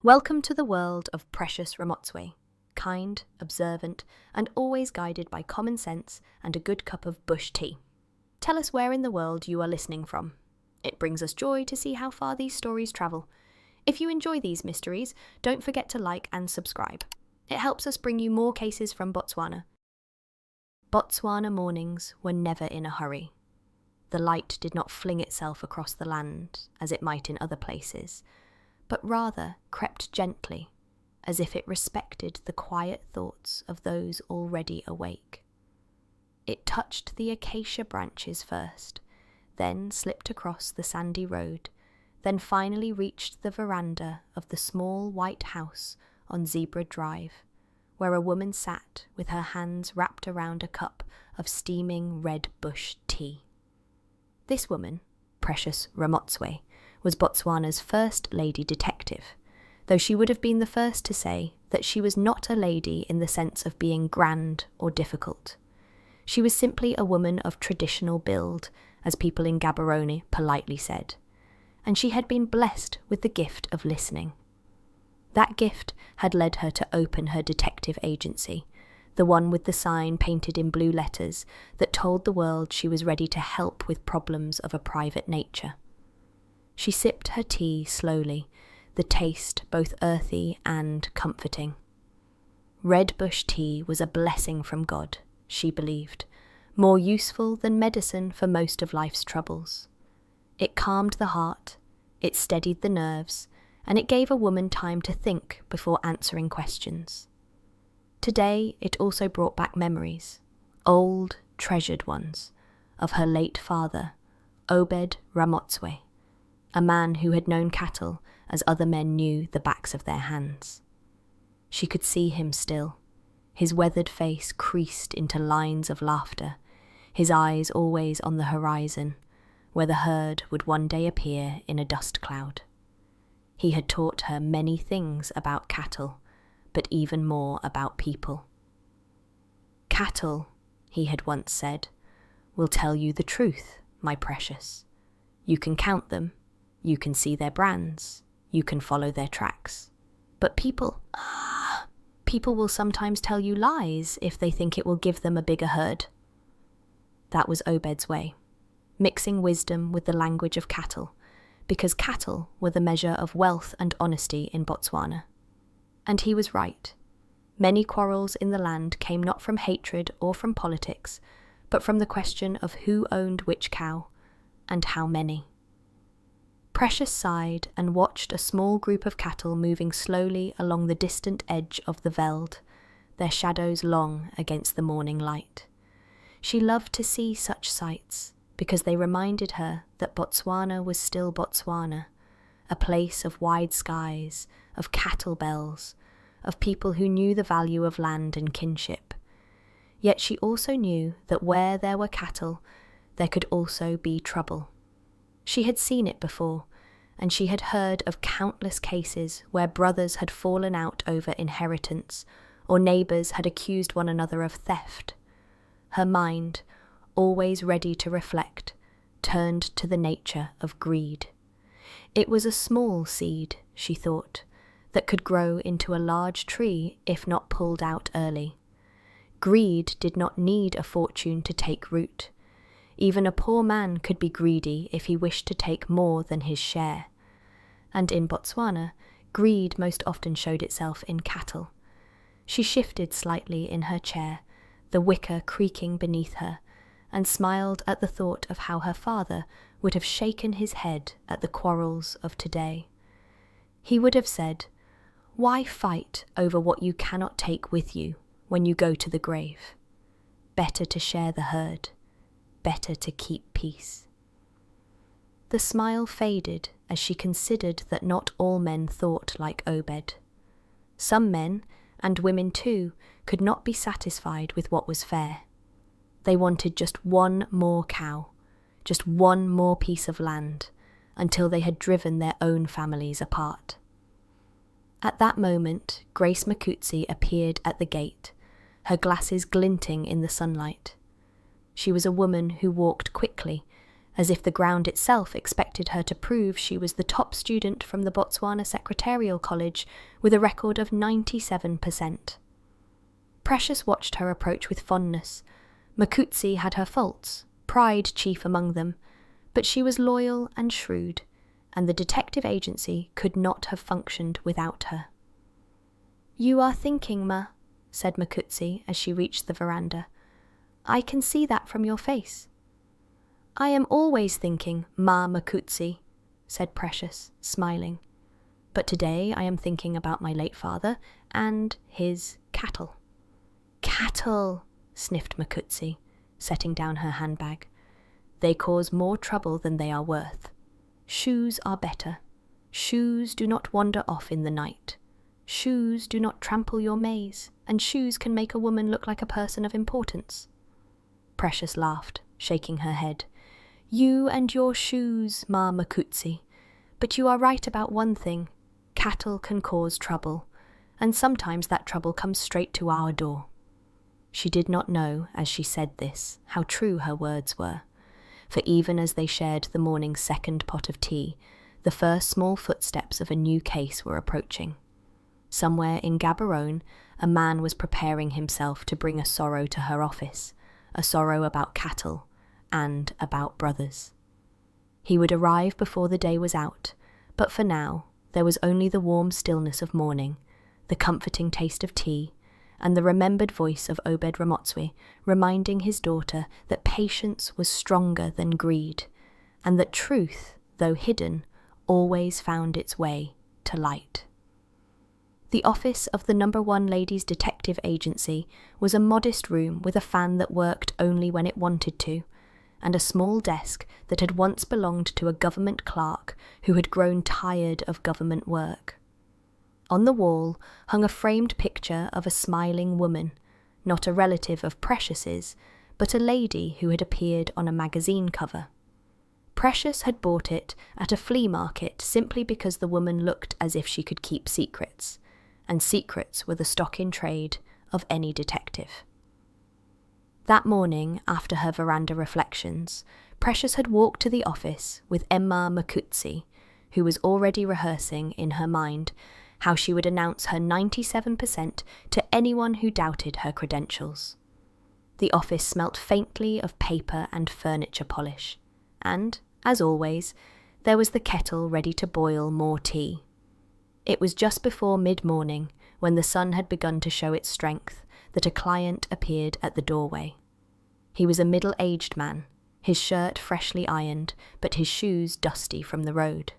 Welcome to the world of precious Ramotswe, kind, observant, and always guided by common sense and a good cup of bush tea. Tell us where in the world you are listening from. It brings us joy to see how far these stories travel. If you enjoy these mysteries, don't forget to like and subscribe. It helps us bring you more cases from Botswana. Botswana mornings were never in a hurry. The light did not fling itself across the land as it might in other places, but rather crept gently, as if it respected the quiet thoughts of those already awake. It touched the acacia branches first, then slipped across the sandy road, then finally reached the veranda of the small white house on Zebra Drive, where a woman sat with her hands wrapped around a cup of steaming red bush tea. This woman, Precious Ramotswe, was Botswana's first lady detective, though she would have been the first to say that she was not a lady in the sense of being grand or difficult. She was simply a woman of traditional build, as people in Gaborone politely said, and she had been blessed with the gift of listening. That gift had led her to open her detective agency, the one with the sign painted in blue letters that told the world she was ready to help with problems of a private nature. She sipped her tea slowly, the taste both earthy and comforting. Red bush tea was a blessing from God, she believed, more useful than medicine for most of life's troubles. It calmed the heart, it steadied the nerves, and it gave a woman time to think before answering questions. Today it also brought back memories, old, treasured ones, of her late father, Obed Ramotswe, a man who had known cattle as other men knew the backs of their hands. She could see him still, his weathered face creased into lines of laughter, his eyes always on the horizon, where the herd would one day appear in a dust cloud. He had taught her many things about cattle, but even more about people. Cattle, he had once said, will tell you the truth, my precious. You can count them, you can see their brands, you can follow their tracks. But people will sometimes tell you lies if they think it will give them a bigger herd. That was Obed's way, mixing wisdom with the language of cattle, because cattle were the measure of wealth and honesty in Botswana. And he was right. Many quarrels in the land came not from hatred or from politics, but from the question of who owned which cow, and how many. Precious sighed and watched a small group of cattle moving slowly along the distant edge of the veld, their shadows long against the morning light. She loved to see such sights, because they reminded her that Botswana was still Botswana, a place of wide skies, of cattle bells, of people who knew the value of land and kinship. Yet she also knew that where there were cattle, there could also be trouble. She had seen it before, and she had heard of countless cases where brothers had fallen out over inheritance, or neighbours had accused one another of theft. Her mind, always ready to reflect, turned to the nature of greed. It was a small seed, she thought, that could grow into a large tree if not pulled out early. Greed did not need a fortune to take root. Even a poor man could be greedy if he wished to take more than his share. And in Botswana, greed most often showed itself in cattle. She shifted slightly in her chair, the wicker creaking beneath her, and smiled at the thought of how her father would have shaken his head at the quarrels of today. He would have said, "Why fight over what you cannot take with you when you go to the grave? Better to share the herd. Better to keep peace." The smile faded as she considered that not all men thought like Obed. Some men, and women too, could not be satisfied with what was fair. They wanted just one more cow, just one more piece of land, until they had driven their own families apart. At that moment, Grace Makutsi appeared at the gate, her glasses glinting in the sunlight. She was a woman who walked quickly, as if the ground itself expected her to prove she was the top student from the Botswana Secretarial College with a record of 97%. Precious watched her approach with fondness. Makutsi had her faults, pride chief among them, but she was loyal and shrewd, and the detective agency could not have functioned without her. "You are thinking, Ma," said Makutsi as she reached the veranda. "I can see that from your face." "I am always thinking, Ma Makutsi," said Precious, smiling. "But today I am thinking about my late father and his cattle." "Cattle," sniffed Makutsi, setting down her handbag. "They cause more trouble than they are worth. Shoes are better. Shoes do not wander off in the night. Shoes do not trample your maze, and shoes can make a woman look like a person of importance." Precious laughed, shaking her head. "You and your shoes, Ma Makutsi. But you are right about one thing. Cattle can cause trouble, and sometimes that trouble comes straight to our door." She did not know, as she said this, how true her words were, for even as they shared the morning's second pot of tea, the first small footsteps of a new case were approaching. Somewhere in Gaborone, a man was preparing himself to bring a sorrow to her office, a sorrow about cattle and about brothers. He would arrive before the day was out, but for now there was only the warm stillness of morning, the comforting taste of tea, and the remembered voice of Obed Ramotswe reminding his daughter that patience was stronger than greed, and that truth, though hidden, always found its way to light. The office of the No. 1 Ladies Detective Agency was a modest room with a fan that worked only when it wanted to, and a small desk that had once belonged to a government clerk who had grown tired of government work. On the wall hung a framed picture of a smiling woman, not a relative of Precious's, but a lady who had appeared on a magazine cover. Precious had bought it at a flea market simply because the woman looked as if she could keep secrets, and secrets were the stock in trade of any detective. That morning, after her veranda reflections, Precious had walked to the office with Emma Makutsi, who was already rehearsing in her mind how she would announce her 97% to anyone who doubted her credentials. The office smelt faintly of paper and furniture polish, and, as always, there was the kettle ready to boil more tea. It was just before mid-morning, when the sun had begun to show its strength, that a client appeared at the doorway. He was a middle-aged man, his shirt freshly ironed, but his shoes dusty from the road.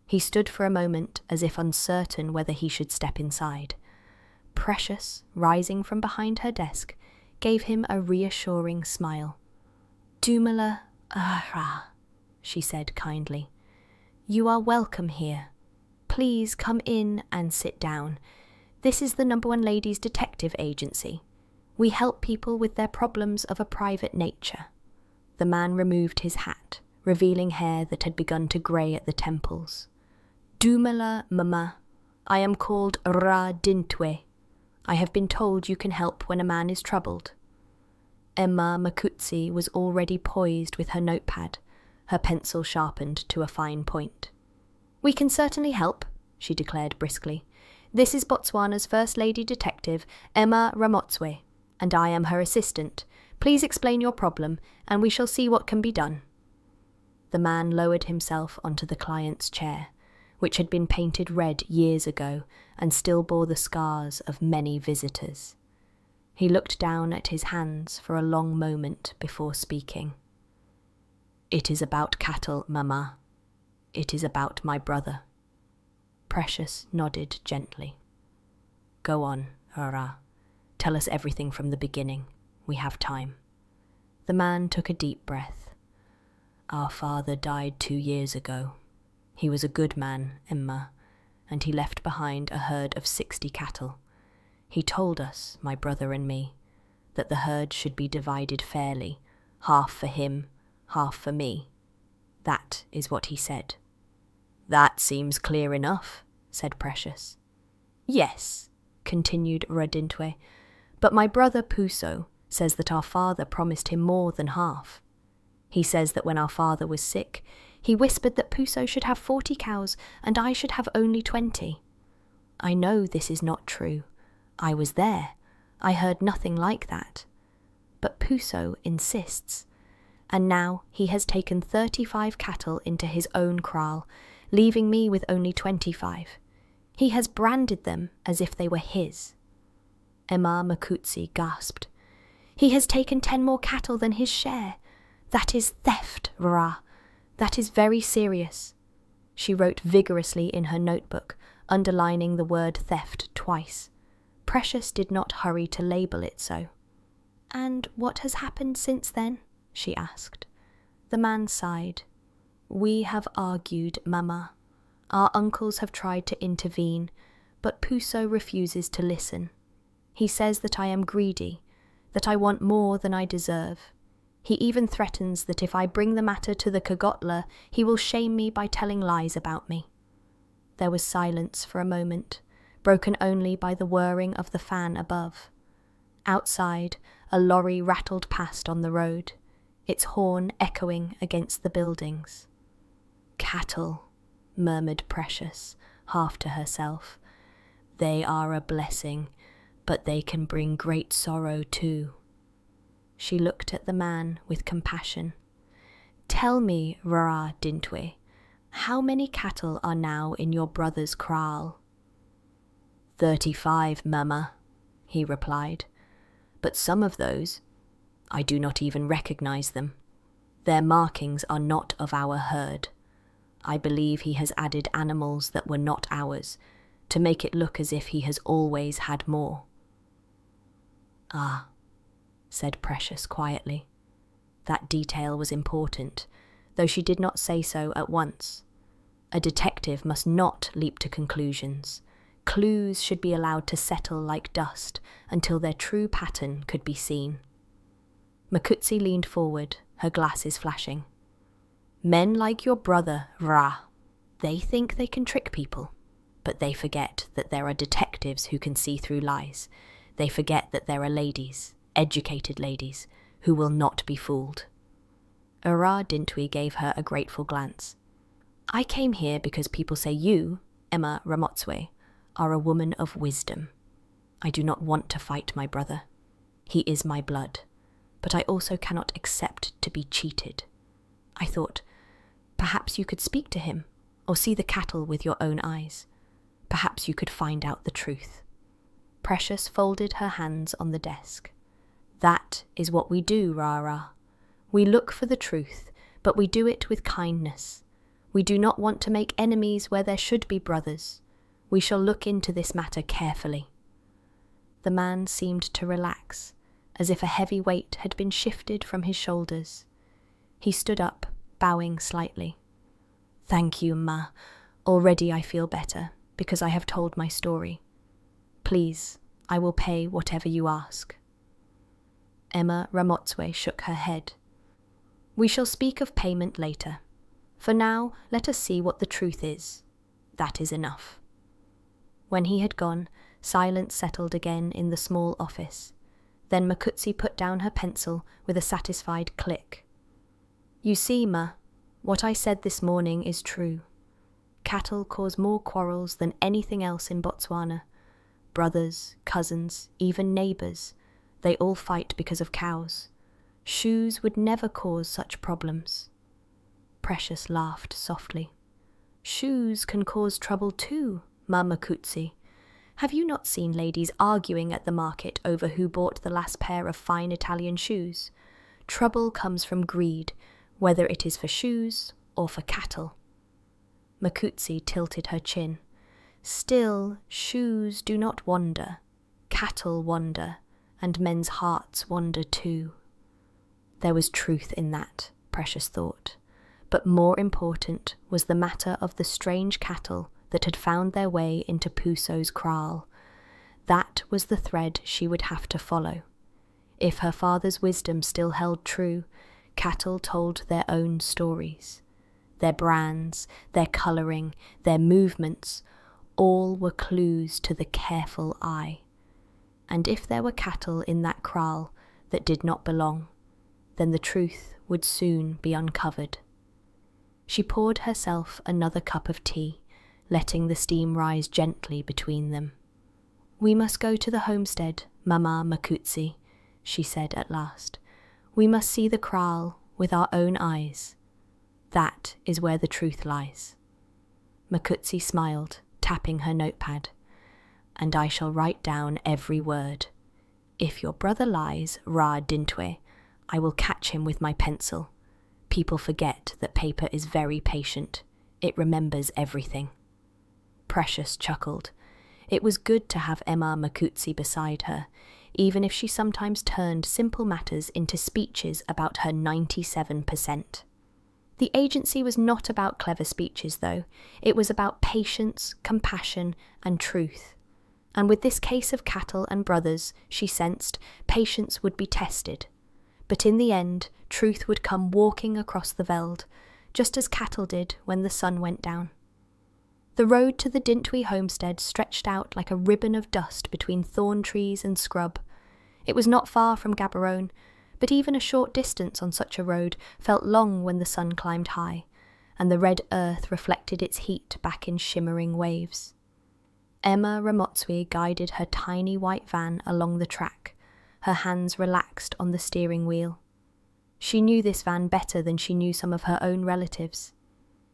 He stood for a moment as if uncertain whether he should step inside. Precious, rising from behind her desk, gave him a reassuring smile. "Dumela Ara," she said kindly. "You are welcome here. Please come in and sit down. This is the No. 1 Ladies Detective Agency. We help people with their problems of a private nature." The man removed his hat, revealing hair that had begun to grey at the temples. "Dumela Mama. I am called Ra Dintwe. I have been told you can help when a man is troubled." Emma Makutsi was already poised with her notepad, her pencil sharpened to a fine point. "We can certainly help," she declared briskly. "This is Botswana's First Lady Detective, Emma Ramotswe, and I am her assistant. Please explain your problem, and we shall see what can be done." The man lowered himself onto the client's chair, which had been painted red years ago and still bore the scars of many visitors. He looked down at his hands for a long moment before speaking. "It is about cattle, Mama. It is about my brother." Precious nodded gently. "Go on, Ara. Tell us everything from the beginning. We have time." The man took a deep breath. "Our father died 2 years ago. He was a good man, Emma, and he left behind a herd of 60 cattle. He told us, my brother and me, that the herd should be divided fairly, half for him, half for me. That is what he said." "That seems clear enough," said Precious. "Yes," continued Radintwe, "but my brother Puso says that our father promised him more than half." He says that when our father was sick, he whispered that Puso should have 40 cows and I should have only 20. I know this is not true. I was there. I heard nothing like that. But Puso insists. And now he has taken 35 cattle into his own kraal, leaving me with only 25. He has branded them as if they were his. Emma Makutsi gasped. He has taken 10 more cattle than his share. That is theft, Ra. That is very serious. She wrote vigorously in her notebook, underlining the word theft twice. Precious did not hurry to label it so. And what has happened since then? She asked. The man sighed. We have argued, Mama. Our uncles have tried to intervene, but Puso refuses to listen. He says that I am greedy, that I want more than I deserve. He even threatens that if I bring the matter to the Kagotla, he will shame me by telling lies about me. There was silence for a moment, broken only by the whirring of the fan above. Outside, a lorry rattled past on the road, its horn echoing against the buildings. Cattle, murmured Precious, half to herself. They are a blessing, but they can bring great sorrow too. She looked at the man with compassion. Tell me, Rara Dintwe, how many cattle are now in your brother's kraal? 35, Mama, he replied. But some of those, I do not even recognize them. Their markings are not of our herd. I believe he has added animals that were not ours, to make it look as if he has always had more. Ah, said Precious quietly. That detail was important, though she did not say so at once. A detective must not leap to conclusions. Clues should be allowed to settle like dust until their true pattern could be seen. Makutsi leaned forward, her glasses flashing. Men like your brother, Ra, they think they can trick people, but they forget that there are detectives who can see through lies. They forget that there are ladies, educated ladies, who will not be fooled. Ra Dintwe gave her a grateful glance. I came here because people say you, Emma Ramotswe, are a woman of wisdom. I do not want to fight my brother. He is my blood, but I also cannot accept to be cheated. I thought, perhaps you could speak to him, or see the cattle with your own eyes. Perhaps you could find out the truth. Precious folded her hands on the desk. That is what we do, Rara. We look for the truth, but we do it with kindness. We do not want to make enemies where there should be brothers. We shall look into this matter carefully. The man seemed to relax, as if a heavy weight had been shifted from his shoulders. He stood up, bowing slightly. Thank you, Ma. Already I feel better, because I have told my story. Please, I will pay whatever you ask. Emma Ramotswe shook her head. We shall speak of payment later. For now, let us see what the truth is. That is enough. When he had gone, silence settled again in the small office. Then Makutsi put down her pencil with a satisfied click. You see, Ma, what I said this morning is true. Cattle cause more quarrels than anything else in Botswana. Brothers, cousins, even neighbours, they all fight because of cows. Shoes would never cause such problems. Precious laughed softly. Shoes can cause trouble too, Ma Makutsi. Have you not seen ladies arguing at the market over who bought the last pair of fine Italian shoes? Trouble comes from greed, whether it is for shoes or for cattle. Makutsi tilted her chin. Still, shoes do not wander. Cattle wander, and men's hearts wander too. There was truth in that, Precious thought. But more important was the matter of the strange cattle that had found their way into Puso's kraal. That was the thread she would have to follow. If her father's wisdom still held true, cattle told their own stories. Their brands, their colouring, their movements, all were clues to the careful eye. And if there were cattle in that kraal that did not belong, then the truth would soon be uncovered. She poured herself another cup of tea, letting the steam rise gently between them. "We must go to the homestead, Mama Makutsi," she said at last. "We must see the kraal with our own eyes. That is where the truth lies." Makutsi smiled, tapping her notepad. "And I shall write down every word. If your brother lies, Ra Dintwe, I will catch him with my pencil. People forget that paper is very patient. It remembers everything." Precious chuckled. It was good to have Emma Makutsi beside her, even if she sometimes turned simple matters into speeches about her 97%. The agency was not about clever speeches, though. It was about patience, compassion, and truth. And with this case of cattle and brothers, she sensed, patience would be tested. But in the end, truth would come walking across the veld, just as cattle did when the sun went down. The road to the Dintwe homestead stretched out like a ribbon of dust between thorn trees and scrub. It was not far from Gaborone, but even a short distance on such a road felt long when the sun climbed high, and the red earth reflected its heat back in shimmering waves. Emma Ramotswe guided her tiny white van along the track, her hands relaxed on the steering wheel. She knew this van better than she knew some of her own relatives.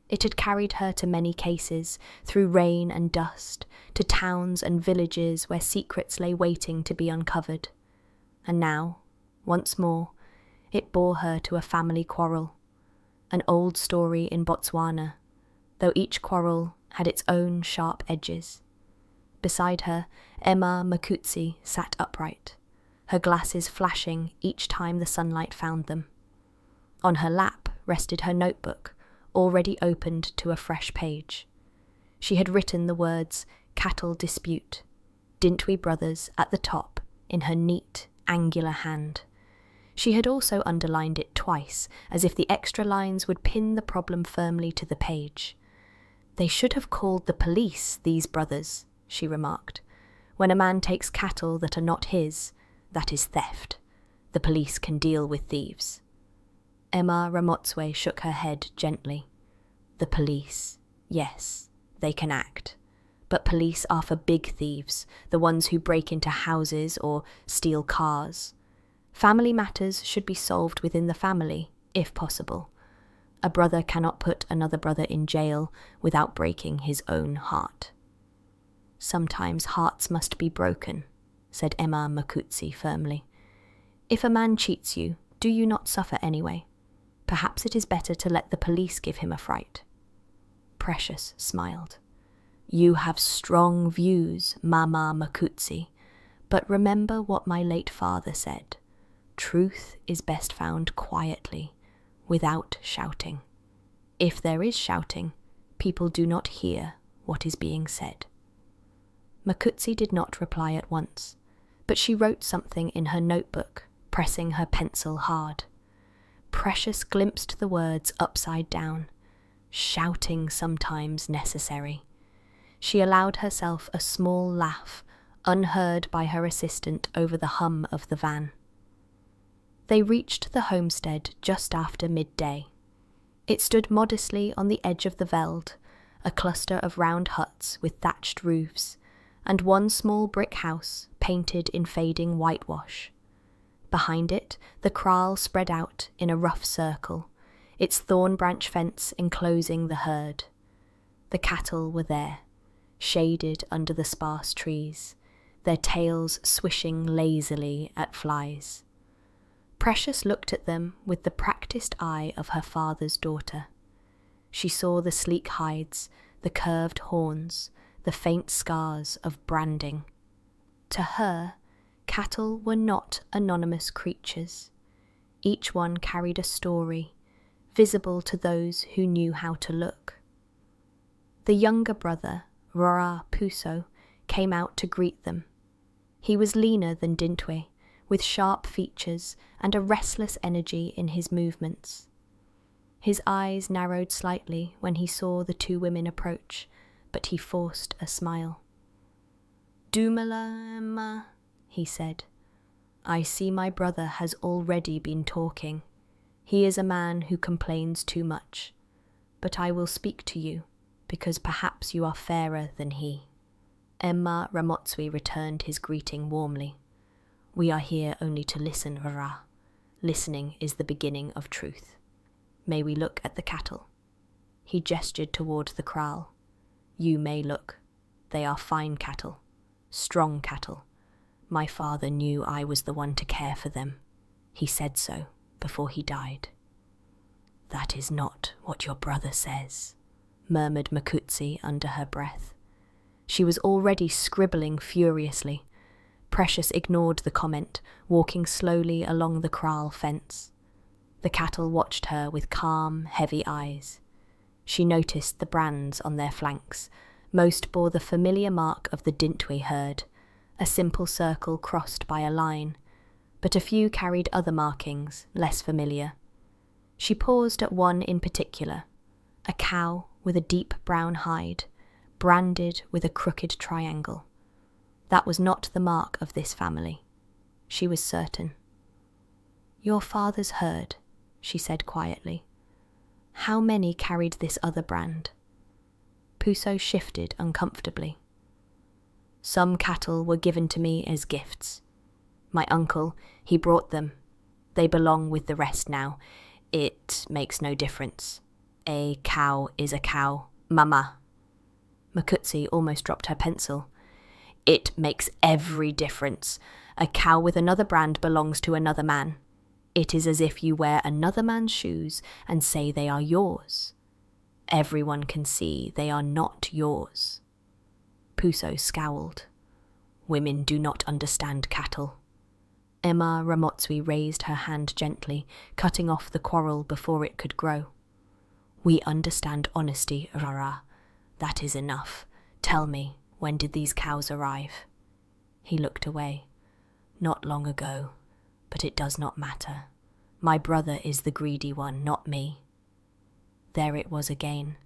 It had carried her to many cases, through rain and dust, to towns and villages where secrets lay waiting to be uncovered. And now, once more, it bore her to a family quarrel, an old story in Botswana, though each quarrel had its own sharp edges. Beside her, Emma Makutsi sat upright, her glasses flashing each time the sunlight found them. On her lap rested her notebook, already opened to a fresh page. She had written the words "cattle dispute," Dintwe brothers at the top, in her neat, angular hand. She had also underlined it twice, as if the extra lines would pin the problem firmly to the page. "They should have called the police, these brothers," she remarked. "When a man takes cattle that are not his, that is theft. The police can deal with thieves." Emma Ramotswe shook her head gently. "The police, yes, they can act. But police are for big thieves, the ones who break into houses or steal cars. Family matters should be solved within the family, if possible. A brother cannot put another brother in jail without breaking his own heart." "Sometimes hearts must be broken," said Emma Makutsi firmly. "If a man cheats you, do you not suffer anyway? Perhaps it is better to let the police give him a fright." Precious smiled. "You have strong views, Mama Makutsi, but remember what my late father said. Truth is best found quietly, without shouting. If there is shouting, people do not hear what is being said." Makutsi did not reply at once, but she wrote something in her notebook, pressing her pencil hard. Precious glimpsed the words upside down. Shouting sometimes necessary. She allowed herself a small laugh, unheard by her assistant over the hum of the van. They reached the homestead just after midday. It stood modestly on the edge of the veld, a cluster of round huts with thatched roofs, and one small brick house painted in fading whitewash. Behind it, the kraal spread out in a rough circle, its thorn branch fence enclosing the herd. The cattle were there, shaded under the sparse trees, their tails swishing lazily at flies. Precious looked at them with the practiced eye of her father's daughter. She saw the sleek hides, the curved horns, the faint scars of branding. To her, cattle were not anonymous creatures. Each one carried a story, visible to those who knew how to look. The younger brother, Rora Puso, came out to greet them. He was leaner than Dintwe, with sharp features and a restless energy in his movements. His eyes narrowed slightly when he saw the two women approach, but he forced a smile. "Dumela, Emma," he said. "I see my brother has already been talking. He is a man who complains too much. But I will speak to you, because perhaps you are fairer than he." Emma Ramotswe returned his greeting warmly. "We are here only to listen, Rara. Listening is the beginning of truth. May we look at the cattle?" He gestured toward the kraal. "You may look. They are fine cattle, strong cattle. My father knew I was the one to care for them. He said so before he died." "That is not what your brother says," murmured Makutsi under her breath. She was already scribbling furiously. Precious ignored the comment, walking slowly along the kraal fence. The cattle watched her with calm, heavy eyes. She noticed the brands on their flanks. Most bore the familiar mark of the Dintwe herd, a simple circle crossed by a line, but a few carried other markings, less familiar. She paused at one in particular, a cow with a deep brown hide, branded with a crooked triangle. That was not the mark of this family. She was certain. "Your father's herd," she said quietly. "How many carried this other brand?" Puso shifted uncomfortably. "Some cattle were given to me as gifts. My uncle, he brought them. They belong with the rest now. It makes no difference. A cow is a cow, mama." Makutsi almost dropped her pencil. "It makes every difference. A cow with another brand belongs to another man. It is as if you wear another man's shoes and say they are yours. Everyone can see they are not yours." Puso scowled. "Women do not understand cattle." Emma Ramotswe raised her hand gently, cutting off the quarrel before it could grow. "We understand honesty, Rara. That is enough. Tell me, when did these cows arrive?" He looked away. "Not long ago, but it does not matter. My brother is the greedy one, not me." There it was again,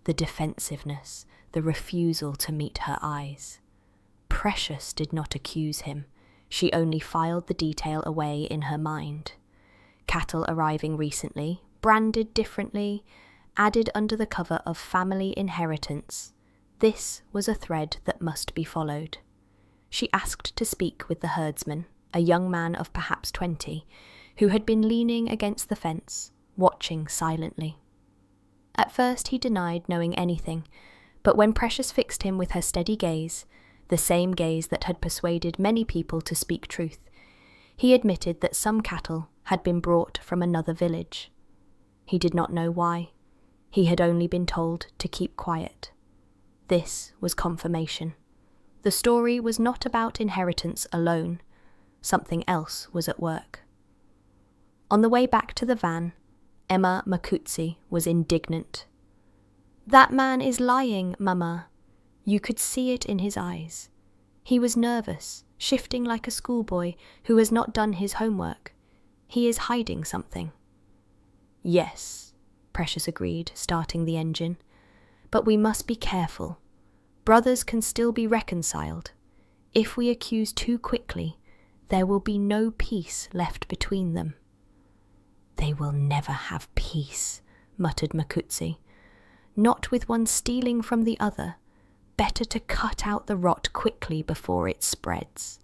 the defensiveness, the refusal to meet her eyes. Precious did not accuse him. She only filed the detail away in her mind. Cattle arriving recently, branded differently, added under the cover of family inheritance. This was a thread that must be followed. She asked to speak with the herdsman, a young man of perhaps 20, who had been leaning against the fence, watching silently. At first he denied knowing anything, but when Precious fixed him with her steady gaze, the same gaze that had persuaded many people to speak truth, he admitted that some cattle had been brought from another village. He did not know why. He had only been told to keep quiet. This was confirmation. The story was not about inheritance alone. Something else was at work. On the way back to the van, Emma Makutsi was indignant. "That man is lying, Mama." You could see it in his eyes. He was nervous, shifting like a schoolboy who has not done his homework. He is hiding something. "Yes," Precious agreed, starting the engine. "But we must be careful. Brothers can still be reconciled. If we accuse too quickly, there will be no peace left between them." "They will never have peace," muttered Makutsi. "Not with one stealing from the other. Better to cut out the rot quickly before it spreads."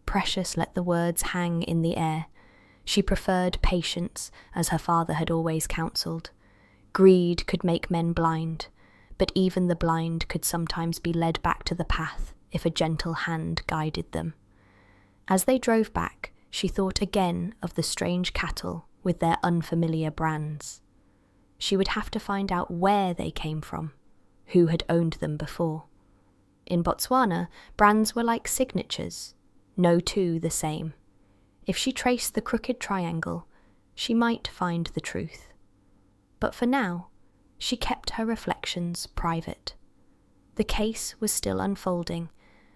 Precious let the words hang in the air. She preferred patience, as her father had always counselled. Greed could make men blind, but even the blind could sometimes be led back to the path if a gentle hand guided them. As they drove back, she thought again of the strange cattle with their unfamiliar brands. She would have to find out where they came from, who had owned them before. In Botswana, brands were like signatures, no two the same. If she traced the crooked triangle, she might find the truth. But for now, she kept her reflections private. The case was still unfolding,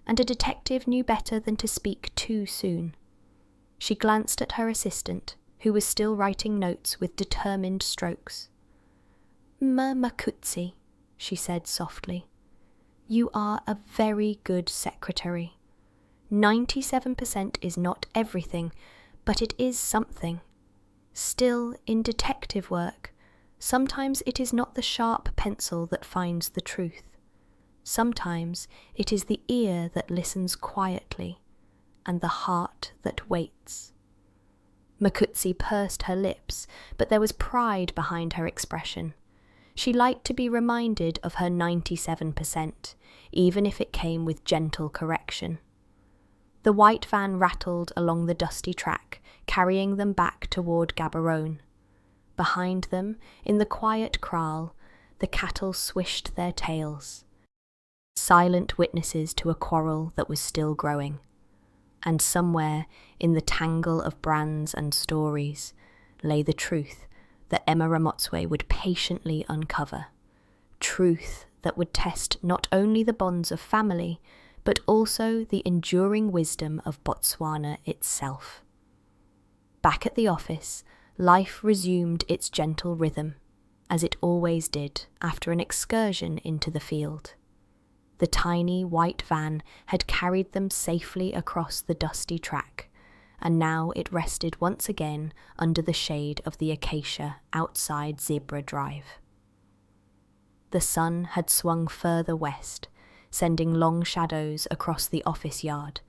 and a detective knew better than to speak too soon. She glanced at her assistant, who was still writing notes with determined strokes. "Makutsi," she said softly. "You are a very good secretary. 97% is not everything, but it is something. Still, in detective work, sometimes it is not the sharp pencil that finds the truth. Sometimes it is the ear that listens quietly, and the heart that waits. Makutsi pursed her lips, but there was pride behind her expression. She liked to be reminded of her 97%, even if it came with gentle correction. The white van rattled along the dusty track, carrying them back toward Gaborone. Behind them, in the quiet kraal, the cattle swished their tails, silent witnesses to a quarrel that was still growing. And somewhere, in the tangle of brands and stories, lay the truth that Emma Ramotswe would patiently uncover. Truth that would test not only the bonds of family, but also the enduring wisdom of Botswana itself. Back at the office, life resumed its gentle rhythm, as it always did after an excursion into the field. The tiny white van had carried them safely across the dusty track, and now it rested once again under the shade of the acacia outside Zebra Drive. The sun had swung further west, sending long shadows across the office yard,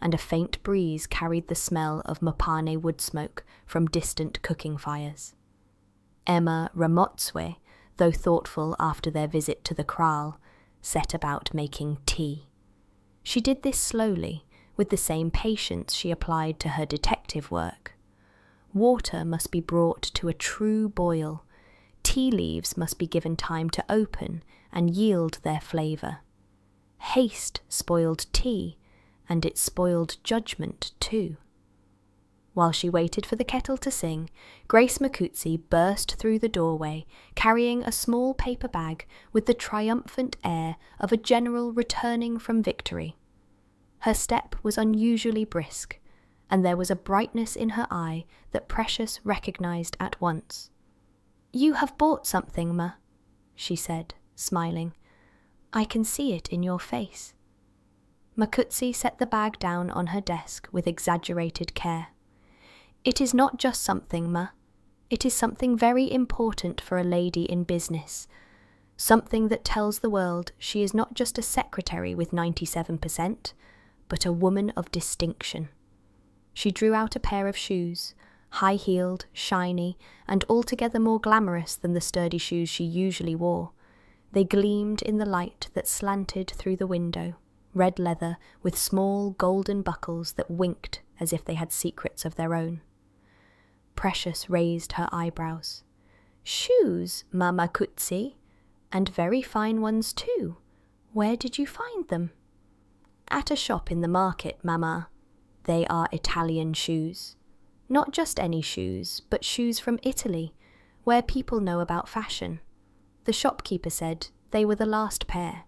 and a faint breeze carried the smell of mapane wood smoke from distant cooking fires. Emma Ramotswe, though thoughtful after their visit to the kraal, set about making tea. She did this slowly, with the same patience she applied to her detective work. Water must be brought to a true boil. Tea leaves must be given time to open and yield their flavour. Haste spoiled tea, and it spoiled judgment too. While she waited for the kettle to sing, Grace Makutsi burst through the doorway, carrying a small paper bag with the triumphant air of a general returning from victory. Her step was unusually brisk, and there was a brightness in her eye that Precious recognized at once. "You have bought something, Ma," she said, smiling. "I can see it in your face." Makutsi set the bag down on her desk with exaggerated care. "It is not just something, Ma. It is something very important for a lady in business. Something that tells the world she is not just a secretary with 97%, but a woman of distinction." She drew out a pair of shoes, high-heeled, shiny, and altogether more glamorous than the sturdy shoes she usually wore. They gleamed in the light that slanted through the window, red leather with small golden buckles that winked as if they had secrets of their own. Precious raised her eyebrows. "Shoes, Ma Makutsi? And very fine ones too. Where did you find them?" "At a shop in the market, Mama. They are Italian shoes. Not just any shoes, but shoes from Italy, where people know about fashion. The shopkeeper said they were the last pair.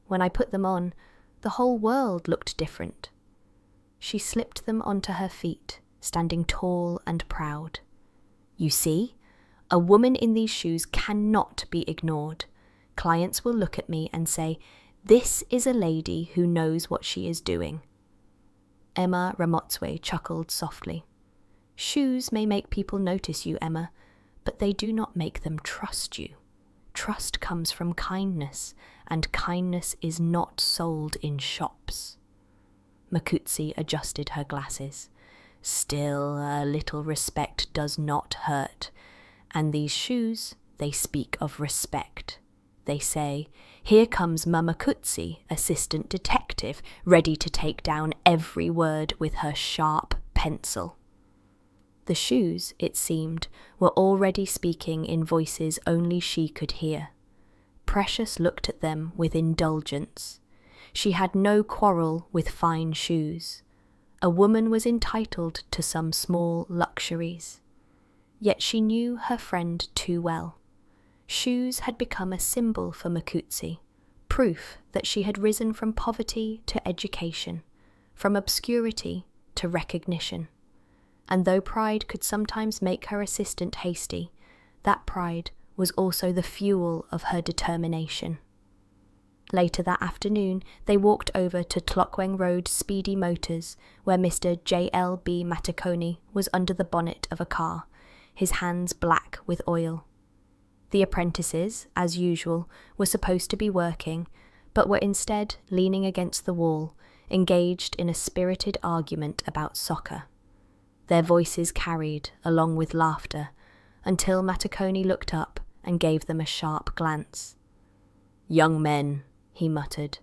When I put them on, the whole world looked different." She slipped them onto her feet, standing tall and proud. "You see, a woman in these shoes cannot be ignored. Clients will look at me and say, 'This is a lady who knows what she is doing.'" Emma Ramotswe chuckled softly. "Shoes may make people notice you, Emma, but they do not make them trust you. Trust comes from kindness, and kindness is not sold in shops." Makutsi adjusted her glasses. "Still, a little respect does not hurt. And these shoes, they speak of respect. They say, 'Here comes Mamakutsi, assistant detective, ready to take down every word with her sharp pencil.'" The shoes, it seemed, were already speaking in voices only she could hear. Precious looked at them with indulgence. She had no quarrel with fine shoes. A woman was entitled to some small luxuries. Yet she knew her friend too well. Shoes had become a symbol for Makutsi, proof that she had risen from poverty to education, from obscurity to recognition. And though pride could sometimes make her assistant hasty, that pride was also the fuel of her determination. Later that afternoon, they walked over to Tlokweng Road Speedy Motors, where Mr. J.L.B. Matakoni was under the bonnet of a car, his hands black with oil. The apprentices, as usual, were supposed to be working, but were instead leaning against the wall, engaged in a spirited argument about soccer. Their voices carried, along with laughter, until Matakoni looked up and gave them a sharp glance. "Young men," he muttered,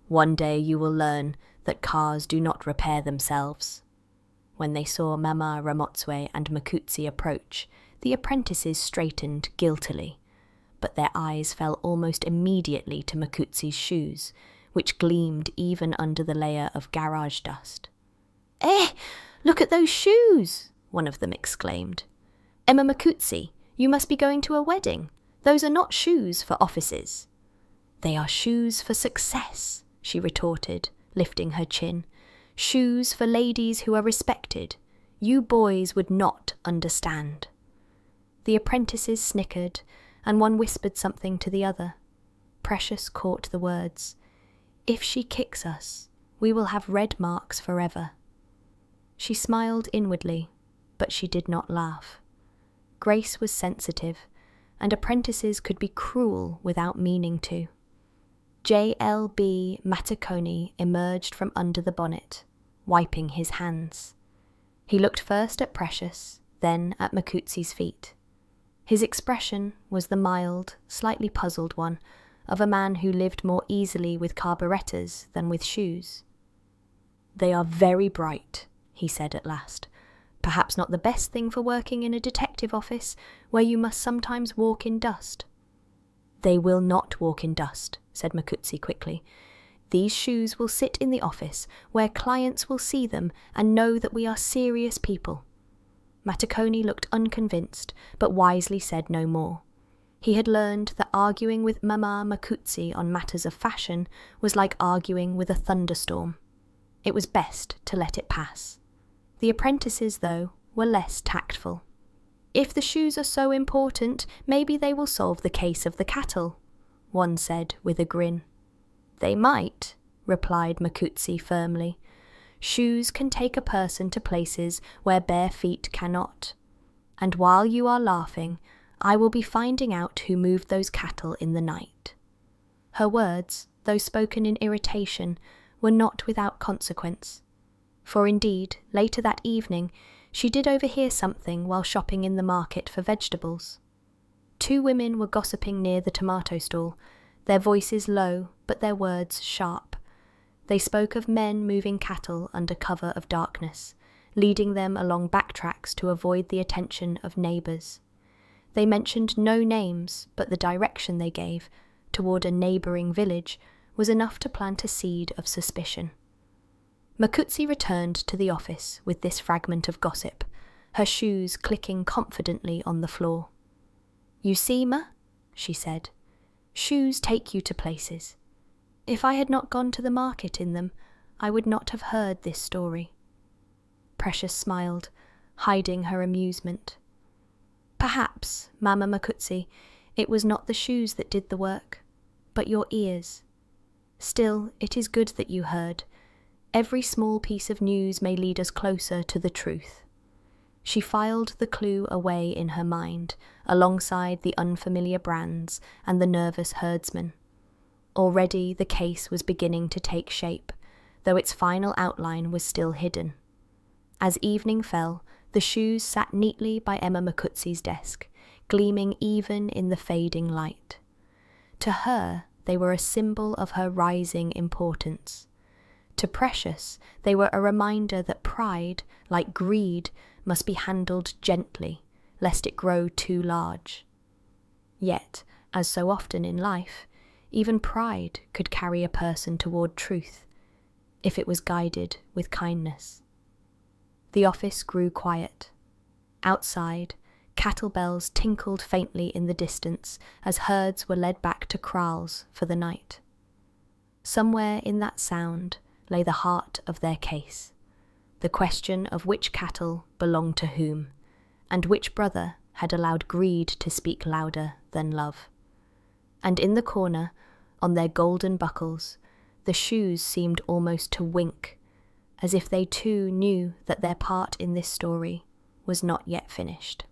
"one day you will learn that cars do not repair themselves." When they saw Mama Ramotswe and Makutsi approach, the apprentices straightened guiltily, but their eyes fell almost immediately to Makutsi's shoes, which gleamed even under the layer of garage dust. "Eh, look at those shoes!" one of them exclaimed. "Emma Makutsi, you must be going to a wedding. Those are not shoes for offices." "They are shoes for success," she retorted, lifting her chin. "Shoes for ladies who are respected. You boys would not understand." The apprentices snickered, and one whispered something to the other. Precious caught the words. "If she kicks us, we will have red marks forever." She smiled inwardly, but she did not laugh. Grace was sensitive, and apprentices could be cruel without meaning to. J.L.B. Matakoni emerged from under the bonnet, wiping his hands. He looked first at Precious, then at Makutsi's feet. His expression was the mild, slightly puzzled one of a man who lived more easily with carburettors than with shoes. "They are very bright," he said at last. "Perhaps not the best thing for working in a detective office where you must sometimes walk in dust." "They will not walk in dust," said Makutsi quickly. "These shoes will sit in the office where clients will see them and know that we are serious people." Matakoni looked unconvinced, but wisely said no more. He had learned that arguing with Mama Makutsi on matters of fashion was like arguing with a thunderstorm. It was best to let it pass. The apprentices, though, were less tactful. "If the shoes are so important, maybe they will solve the case of the cattle," one said with a grin. "They might," replied Makutsi firmly. "Shoes can take a person to places where bare feet cannot. And while you are laughing, I will be finding out who moved those cattle in the night." Her words, though spoken in irritation, were not without consequence. For indeed, later that evening, she did overhear something while shopping in the market for vegetables. Two women were gossiping near the tomato stall, their voices low, but their words sharp. They spoke of men moving cattle under cover of darkness, leading them along backtracks to avoid the attention of neighbours. They mentioned no names, but the direction they gave, toward a neighbouring village, was enough to plant a seed of suspicion. Makutsi returned to the office with this fragment of gossip, her shoes clicking confidently on the floor. "You see, Ma," she said, "shoes take you to places. If I had not gone to the market in them, I would not have heard this story." Precious smiled, hiding her amusement. "Perhaps, Mama Makutsi, it was not the shoes that did the work, but your ears. Still, it is good that you heard. Every small piece of news may lead us closer to the truth." She filed the clue away in her mind, alongside the unfamiliar brands and the nervous herdsman. Already the case was beginning to take shape, though its final outline was still hidden. As evening fell, the shoes sat neatly by Emma Makutsi's desk, gleaming even in the fading light. To her, they were a symbol of her rising importance. To Precious, they were a reminder that pride, like greed, must be handled gently, lest it grow too large. Yet, as so often in life, even pride could carry a person toward truth, if it was guided with kindness. The office grew quiet. Outside, cattle bells tinkled faintly in the distance as herds were led back to kraals for the night. Somewhere in that sound lay the heart of their case, the question of which cattle belonged to whom, and which brother had allowed greed to speak louder than love. And in the corner, on their golden buckles, the shoes seemed almost to wink, as if they too knew that their part in this story was not yet finished.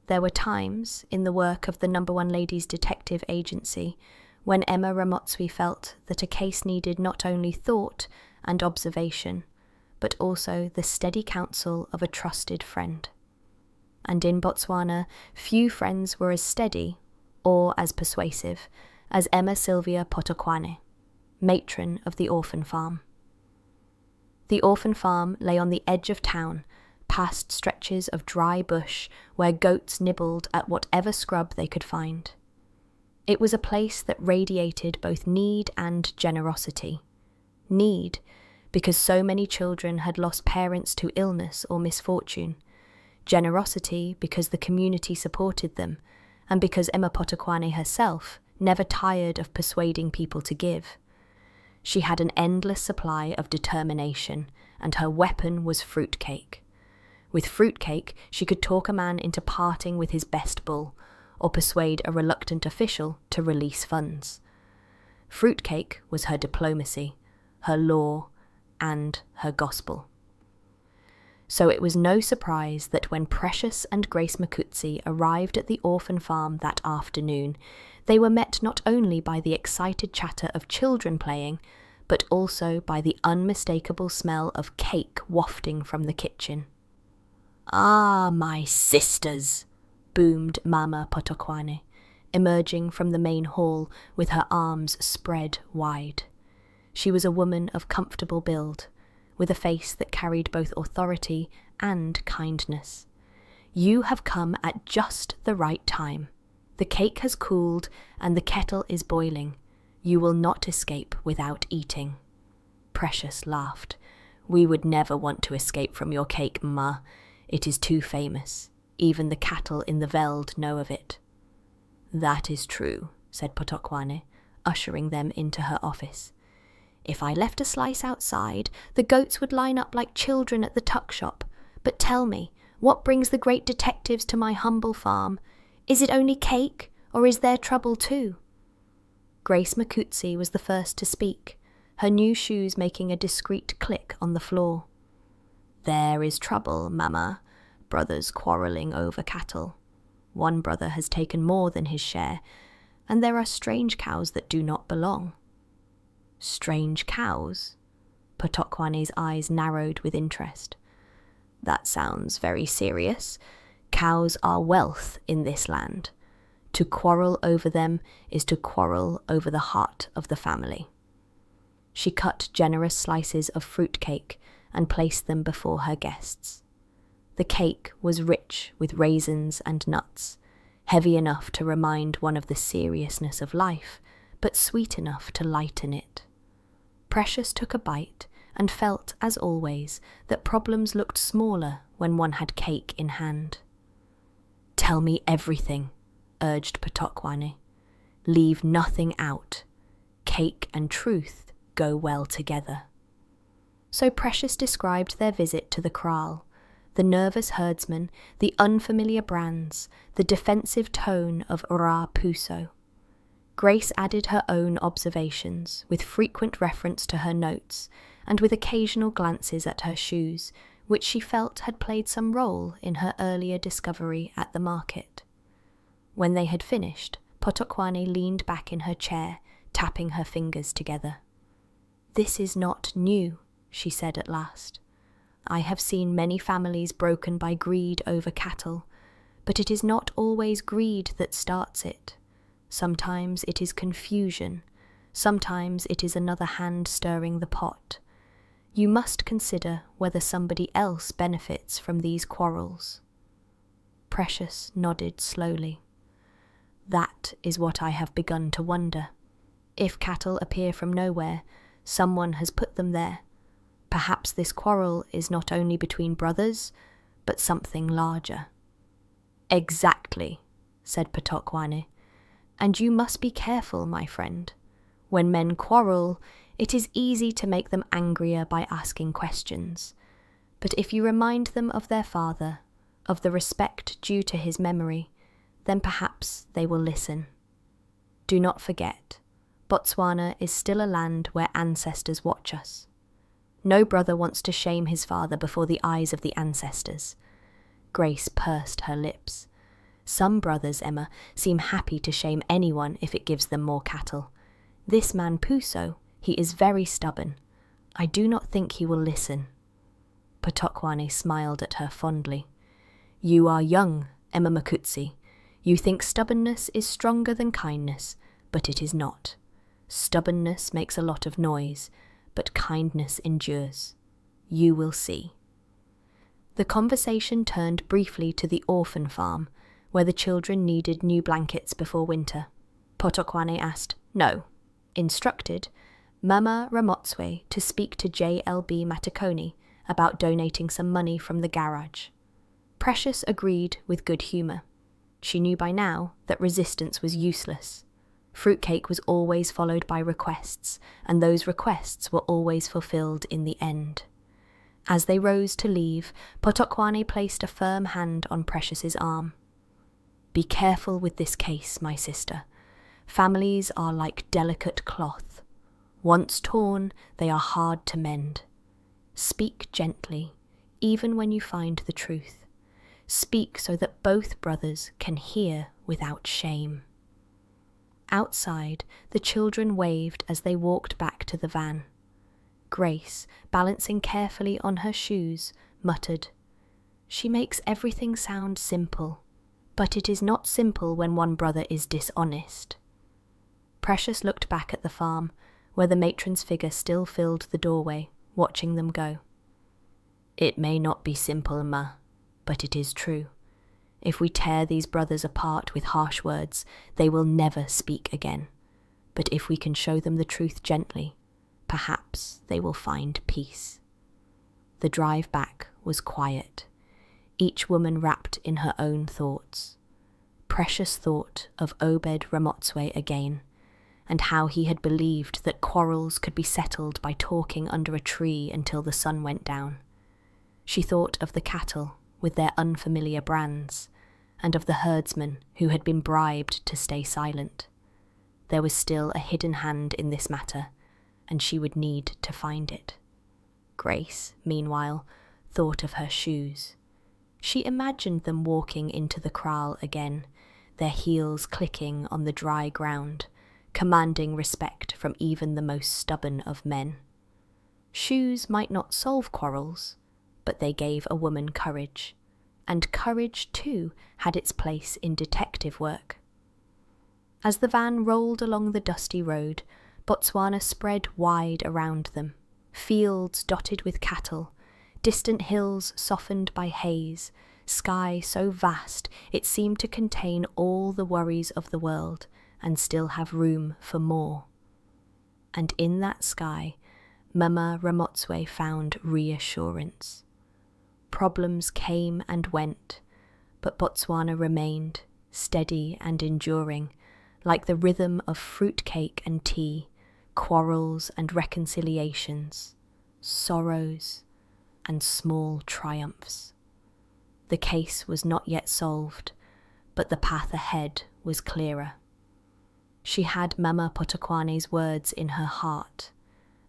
There were times, in the work of the #1 Ladies Detective Agency, when Emma Ramotswe felt that a case needed not only thought and observation, but also the steady counsel of a trusted friend. And in Botswana, few friends were as steady or as persuasive as Emma Sylvia Potokwane, matron of the orphan farm. The orphan farm lay on the edge of town, past stretches of dry bush where goats nibbled at whatever scrub they could find. It was a place that radiated both need and generosity. Need, because so many children had lost parents to illness or misfortune. Generosity, because the community supported them, and because Emma Potokwane herself never tired of persuading people to give. She had an endless supply of determination, and her weapon was fruitcake. With fruitcake, she could talk a man into parting with his best bull, or persuade a reluctant official to release funds. Fruitcake was her diplomacy, her law, and her gospel. So it was no surprise that when Precious and Grace Makutsi arrived at the orphan farm that afternoon, they were met not only by the excited chatter of children playing, but also by the unmistakable smell of cake wafting from the kitchen. "Ah, my sisters," boomed Mama Potokwane, emerging from the main hall with her arms spread wide. She was a woman of comfortable build, with a face that carried both authority and kindness. "You have come at just the right time. The cake has cooled and the kettle is boiling. You will not escape without eating." Precious laughed. "We would never want to escape from your cake, Ma. It is too famous. Even the cattle in the veld know of it." "That is true," said Potokwane, ushering them into her office. "If I left a slice outside, the goats would line up like children at the tuck shop. But tell me, what brings the great detectives to my humble farm? Is it only cake, or is there trouble too?" Grace Makutsi was the first to speak, her new shoes making a discreet click on the floor. "There is trouble, Mama. Brothers quarrelling over cattle. One brother has taken more than his share, and there are strange cows that do not belong." "Strange cows?" Potokwane's eyes narrowed with interest. "That sounds very serious. Cows are wealth in this land. To quarrel over them is to quarrel over the heart of the family." She cut generous slices of fruitcake and placed them before her guests. The cake was rich with raisins and nuts, heavy enough to remind one of the seriousness of life, but sweet enough to lighten it. Precious took a bite and felt, as always, that problems looked smaller when one had cake in hand. "Tell me everything," urged Potokwane. "Leave nothing out. Cake and truth go well together." So Precious described their visit to the kraal, the nervous herdsman, the unfamiliar brands, the defensive tone of Ora Puso. Grace added her own observations, with frequent reference to her notes, and with occasional glances at her shoes, which she felt had played some role in her earlier discovery at the market. When they had finished, Potokwane leaned back in her chair, tapping her fingers together. "This is not new," she said at last. "I have seen many families broken by greed over cattle, but it is not always greed that starts it. Sometimes it is confusion, sometimes it is another hand stirring the pot. You must consider whether somebody else benefits from these quarrels." Precious nodded slowly. "That is what I have begun to wonder. If cattle appear from nowhere, someone has put them there. Perhaps this quarrel is not only between brothers, but something larger." "Exactly," said Potokwane. "And you must be careful, my friend. When men quarrel, it is easy to make them angrier by asking questions. But if you remind them of their father, of the respect due to his memory, then perhaps they will listen. Do not forget, Botswana is still a land where ancestors watch us. No brother wants to shame his father before the eyes of the ancestors." Grace pursed her lips. Some brothers, Emma, seem happy to shame anyone if it gives them more cattle. This man Puso, he is very stubborn. I do not think he will listen." Potokwane smiled at her fondly. "You are young, Emma Makutsi. You think stubbornness is stronger than kindness, but it is not. Stubbornness makes a lot of noise, but kindness endures. You will see." The conversation turned briefly to the orphan farm, where the children needed new blankets before winter. Potokwane asked, no, instructed, Mama Ramotswe to speak to JLB Matakoni about donating some money from the garage. Precious agreed with good humour. She knew by now that resistance was useless. Fruitcake was always followed by requests, and those requests were always fulfilled in the end. As they rose to leave, Potokwane placed a firm hand on Precious's arm. "Be careful with this case, my sister. Families are like delicate cloth. Once torn, they are hard to mend. Speak gently, even when you find the truth. Speak so that both brothers can hear without shame." Outside, the children waved as they walked back to the van. Grace, balancing carefully on her shoes, muttered, "She makes everything sound simple, but it is not simple when one brother is dishonest." Precious looked back at the farm, where the matron's figure still filled the doorway, watching them go. "It may not be simple, Ma, but it is true. If we tear these brothers apart with harsh words, they will never speak again. But if we can show them the truth gently, perhaps they will find peace." The drive back was quiet, each woman wrapped in her own thoughts. Precious thought of Obed Ramotswe again, and how he had believed that quarrels could be settled by talking under a tree until the sun went down. She thought of the cattle with their unfamiliar brands, and of the herdsman who had been bribed to stay silent. There was still a hidden hand in this matter, and she would need to find it. Grace, meanwhile, thought of her shoes. She imagined them walking into the kraal again, their heels clicking on the dry ground, commanding respect from even the most stubborn of men. Shoes might not solve quarrels, but they gave a woman courage, and courage, too, had its place in detective work. As the van rolled along the dusty road, Botswana spread wide around them, fields dotted with cattle, distant hills softened by haze, sky so vast it seemed to contain all the worries of the world and still have room for more. And in that sky, Mama Ramotswe found reassurance. Problems came and went, but Botswana remained, steady and enduring, like the rhythm of fruitcake and tea, quarrels and reconciliations, sorrows and small triumphs. The case was not yet solved, but the path ahead was clearer. She had Mama Potokwane's words in her heart,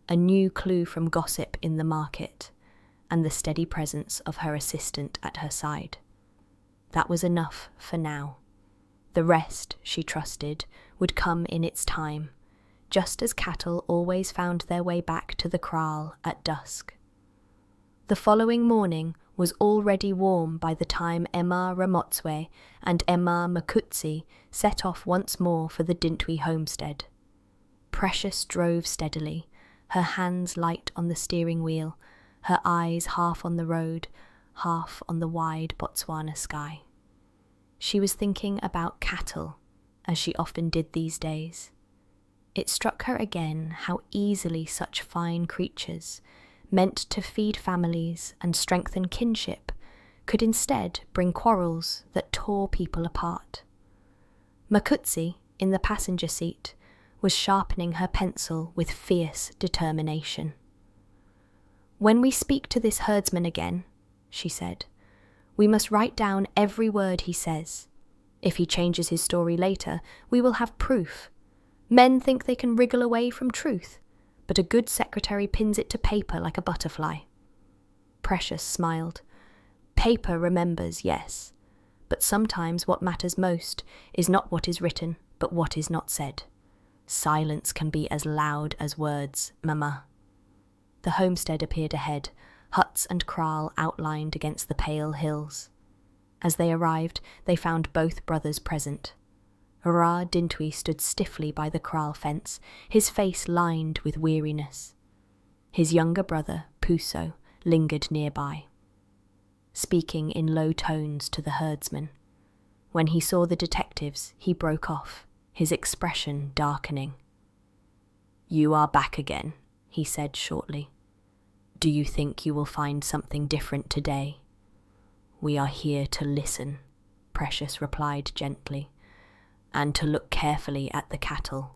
a new clue from gossip in the market, and the steady presence of her assistant at her side. That was enough for now. The rest, she trusted, would come in its time, just as cattle always found their way back to the kraal at dusk. The following morning was already warm by the time Emma Ramotswe and Emma Makutsi set off once more for the Dintwi homestead. Precious drove steadily, her hands light on the steering wheel, her eyes half on the road, half on the wide Botswana sky. She was thinking about cattle, as she often did these days. It struck her again how easily such fine creatures, meant to feed families and strengthen kinship, could instead bring quarrels that tore people apart. Makutsi, in the passenger seat, was sharpening her pencil with fierce determination. "When we speak to this herdsman again," she said, "we must write down every word he says. If he changes his story later, we will have proof. Men think they can wriggle away from truth, but a good secretary pins it to paper like a butterfly." Precious smiled. "Paper remembers, yes, But sometimes what matters most is not what is written, but what is not said. Silence can be as loud as words, Mama. The homestead appeared ahead, huts and kraal outlined against the pale hills. As they arrived, they found both brothers present. Ra Dintwi stood stiffly by the kraal fence, his face lined with weariness. His younger brother, Puso, lingered nearby, speaking in low tones to the herdsman. When he saw the detectives, he broke off, his expression darkening. "You are back again," he said shortly. "Do you think you will find something different today?" "We are here to listen," Precious replied gently, "and to look carefully at the cattle.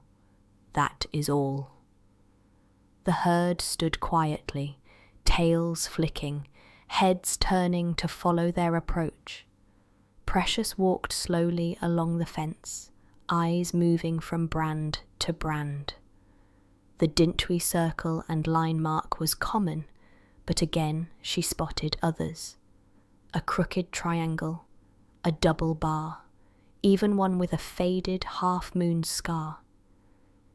That is all." The herd stood quietly, tails flicking, heads turning to follow their approach. Precious walked slowly along the fence, eyes moving from brand to brand. The Dintwi circle and line mark was common, but again she spotted others. A crooked triangle, a double bar, even one with a faded half-moon scar.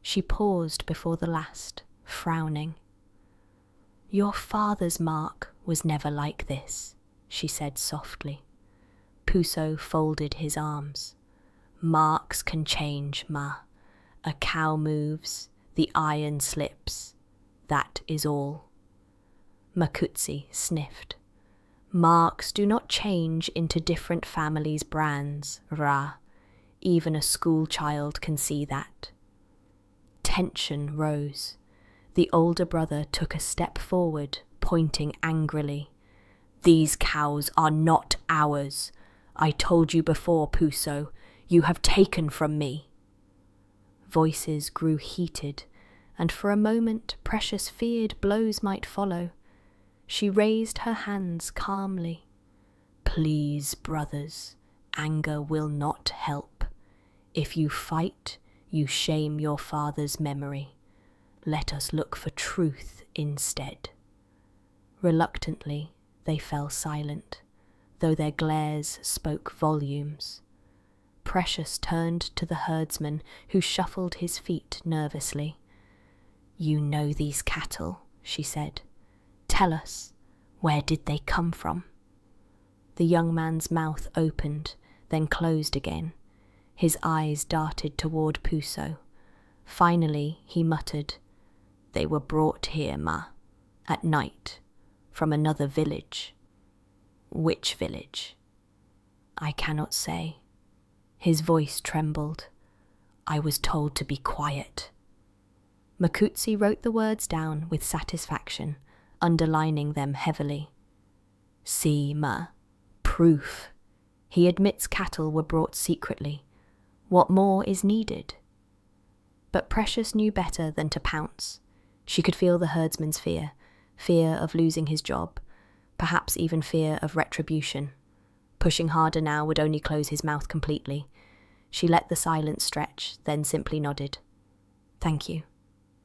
She paused before the last, frowning. "Your father's mark was never like this," she said softly. Puso folded his arms. "Marks can change, Ma. A cow moves, the iron slips. That is all." Makutsi sniffed. "Marks do not change into different families' brands, Ra. Even a school child can see that." Tension rose. The older brother took a step forward, pointing angrily. "These cows are not ours. I told you before, Puso. You have taken from me." Voices grew heated, and for a moment Precious feared blows might follow. She raised her hands calmly. "Please, brothers, anger will not help. If you fight, you shame your father's memory. Let us look for truth instead." Reluctantly, they fell silent, though their glares spoke volumes. Precious turned to the herdsman, who shuffled his feet nervously. "You know these cattle," she said. "Tell us, where did they come from?" The young man's mouth opened, then closed again. His eyes darted toward Puso. Finally, he muttered, "They were brought here, Ma, at night, from another village." "Which village?" "I cannot say." His voice trembled. "I was told to be quiet." Makutsi wrote the words down with satisfaction, underlining them heavily. "See, Ma, proof. He admits cattle were brought secretly. What more is needed?" But Precious knew better than to pounce. She could feel the herdsman's fear of losing his job, perhaps even fear of retribution. Pushing harder now would only close his mouth completely. She let the silence stretch, then simply nodded. "Thank you.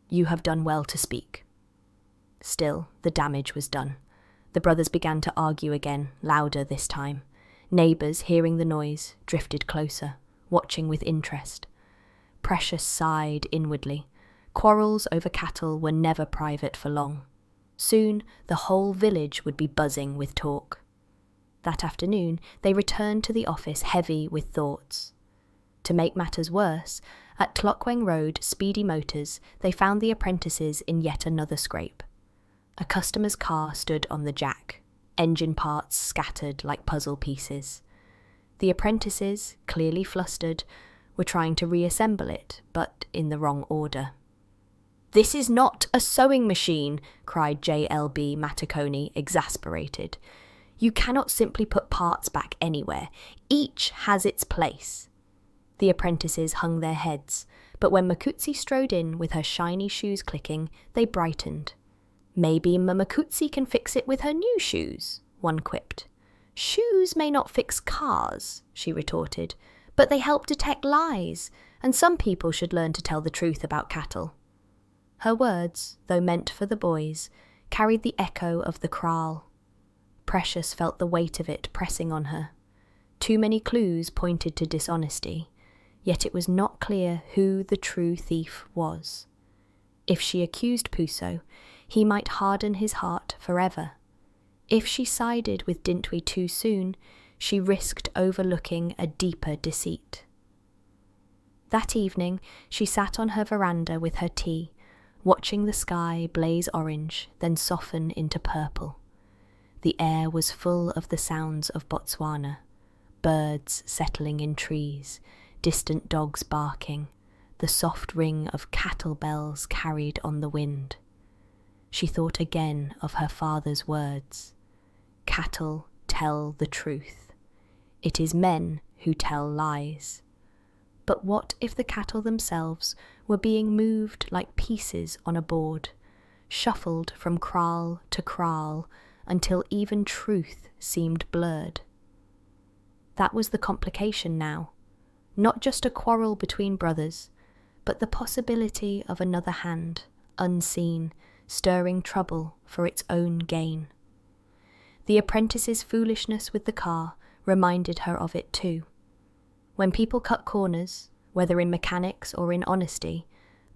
You have done well to speak." Still, the damage was done. The brothers began to argue again, louder this time. Neighbours, hearing the noise, drifted closer, watching with interest. Precious sighed inwardly. Quarrels over cattle were never private for long. Soon, the whole village would be buzzing with talk. That afternoon, they returned to the office heavy with thoughts. To make matters worse, at Clockweng Road, Speedy Motors, they found the apprentices in yet another scrape. A customer's car stood on the jack, engine parts scattered like puzzle pieces. The apprentices, clearly flustered, were trying to reassemble it, but in the wrong order. "This is not a sewing machine," cried JLB Matacone, exasperated. "You cannot simply put parts back anywhere. Each has its place." The apprentices hung their heads, but when Makutsi strode in with her shiny shoes clicking, they brightened. "Maybe Makutsi can fix it with her new shoes," one quipped. "Shoes may not fix cars," she retorted, "but they help detect lies, and some people should learn to tell the truth about cattle." Her words, though meant for the boys, carried the echo of the kraal. Precious felt the weight of it pressing on her. Too many clues pointed to dishonesty, yet it was not clear who the true thief was. If she accused Puso, he might harden his heart forever. If she sided with Dintwe too soon, she risked overlooking a deeper deceit. That evening, she sat on her veranda with her tea, watching the sky blaze orange, then soften into purple. The air was full of the sounds of Botswana, birds settling in trees, distant dogs barking, the soft ring of cattle bells carried on the wind. She thought again of her father's words. Cattle tell the truth. It is men who tell lies. But what if the cattle themselves were being moved like pieces on a board, shuffled from kraal to kraal until even truth seemed blurred? That was the complication now. Not just a quarrel between brothers, but the possibility of another hand, unseen, stirring trouble for its own gain. The apprentice's foolishness with the car reminded her of it too. When people cut corners, whether in mechanics or in honesty,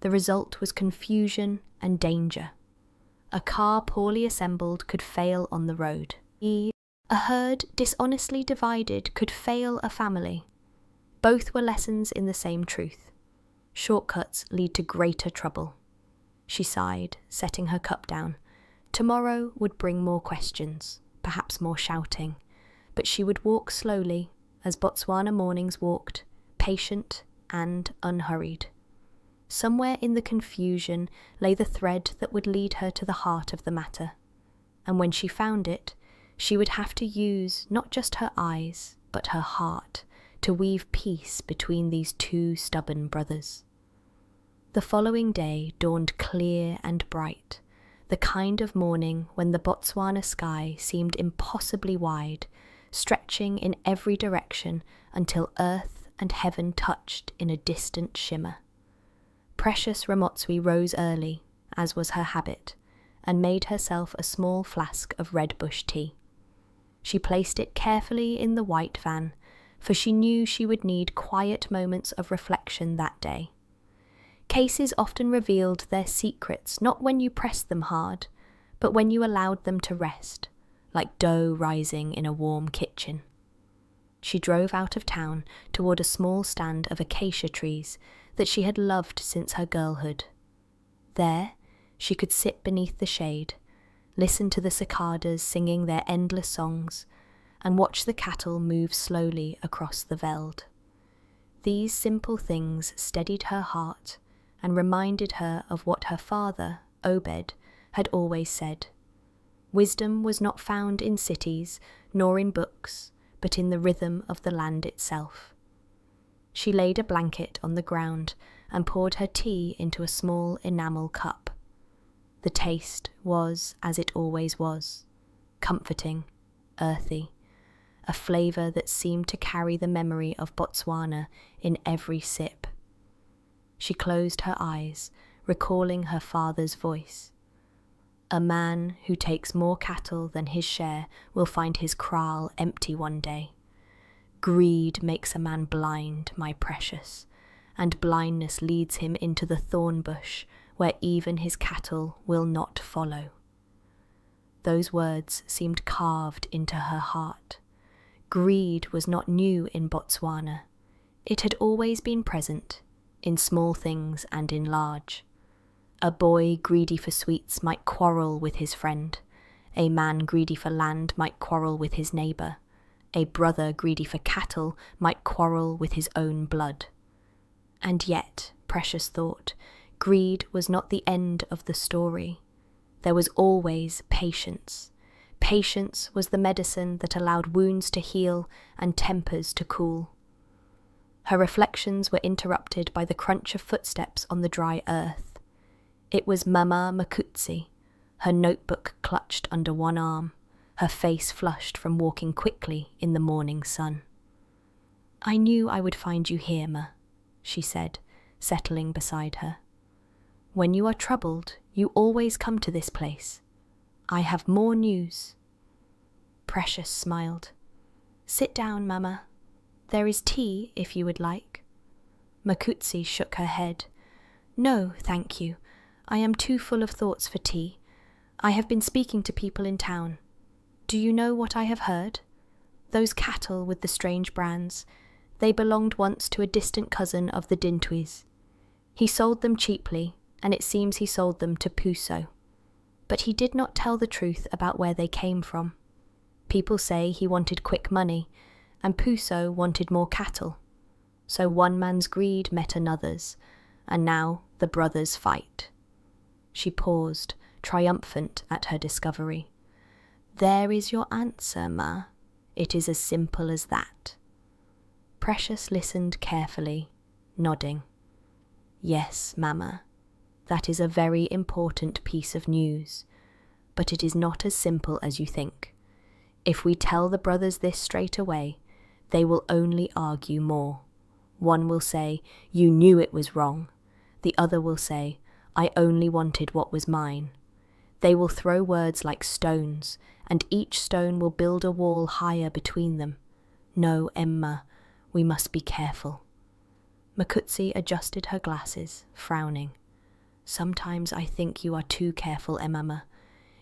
the result was confusion and danger. A car poorly assembled could fail on the road. A herd dishonestly divided could fail a family. Both were lessons in the same truth. Shortcuts lead to greater trouble. She sighed, setting her cup down. Tomorrow would bring more questions, perhaps more shouting, but she would walk slowly, as Botswana mornings walked, patient and unhurried. Somewhere in the confusion lay the thread that would lead her to the heart of the matter, and when she found it, she would have to use not just her eyes, but her heart, to weave peace between these two stubborn brothers. The following day dawned clear and bright, the kind of morning when the Botswana sky seemed impossibly wide, stretching in every direction until earth and heaven touched in a distant shimmer. Precious Ramotswe rose early, as was her habit, and made herself a small flask of red bush tea. She placed it carefully in the white van, for she knew she would need quiet moments of reflection that day. Cases often revealed their secrets not when you pressed them hard, but when you allowed them to rest, like dough rising in a warm kitchen. She drove out of town toward a small stand of acacia trees that she had loved since her girlhood. There, she could sit beneath the shade, listen to the cicadas singing their endless songs, and watch the cattle move slowly across the veld. These simple things steadied her heart and reminded her of what her father, Obed, had always said. Wisdom was not found in cities nor in books, but in the rhythm of the land itself. She laid a blanket on the ground and poured her tea into a small enamel cup. The taste was as it always was, comforting, earthy, a flavour that seemed to carry the memory of Botswana in every sip. She closed her eyes, recalling her father's voice. A man who takes more cattle than his share will find his kraal empty one day. Greed makes a man blind, my precious, and blindness leads him into the thorn bush where even his cattle will not follow. Those words seemed carved into her heart. Greed was not new in Botswana. It had always been present, in small things and in large. A boy greedy for sweets might quarrel with his friend. A man greedy for land might quarrel with his neighbour. A brother greedy for cattle might quarrel with his own blood. And yet, Precious thought, greed was not the end of the story. There was always patience. Patience was the medicine that allowed wounds to heal and tempers to cool. Her reflections were interrupted by the crunch of footsteps on the dry earth. It was Mama Makutsi, her notebook clutched under one arm, her face flushed from walking quickly in the morning sun. "I knew I would find you here, Ma," she said, settling beside her. "When you are troubled, you always come to this place. I have more news." Precious smiled. "Sit down, Mama. There is tea, if you would like." Makutsi shook her head. "No, thank you. I am too full of thoughts for tea. I have been speaking to people in town. Do you know what I have heard? Those cattle with the strange brands, they belonged once to a distant cousin of the Dintwis. He sold them cheaply, and it seems he sold them to Puso. But he did not tell the truth about where they came from. People say he wanted quick money, and Puso wanted more cattle. So one man's greed met another's, and now the brothers fight." She paused, triumphant at her discovery. "There is your answer, Ma. It is as simple as that." Precious listened carefully, nodding. "Yes, Mama, that is a very important piece of news, but it is not as simple as you think. If we tell the brothers this straight away, they will only argue more. One will say, 'You knew it was wrong.' The other will say, 'I only wanted what was mine.' They will throw words like stones, and each stone will build a wall higher between them. No, Emma, we must be careful." Makutsi adjusted her glasses, frowning. "Sometimes I think you are too careful, Emma.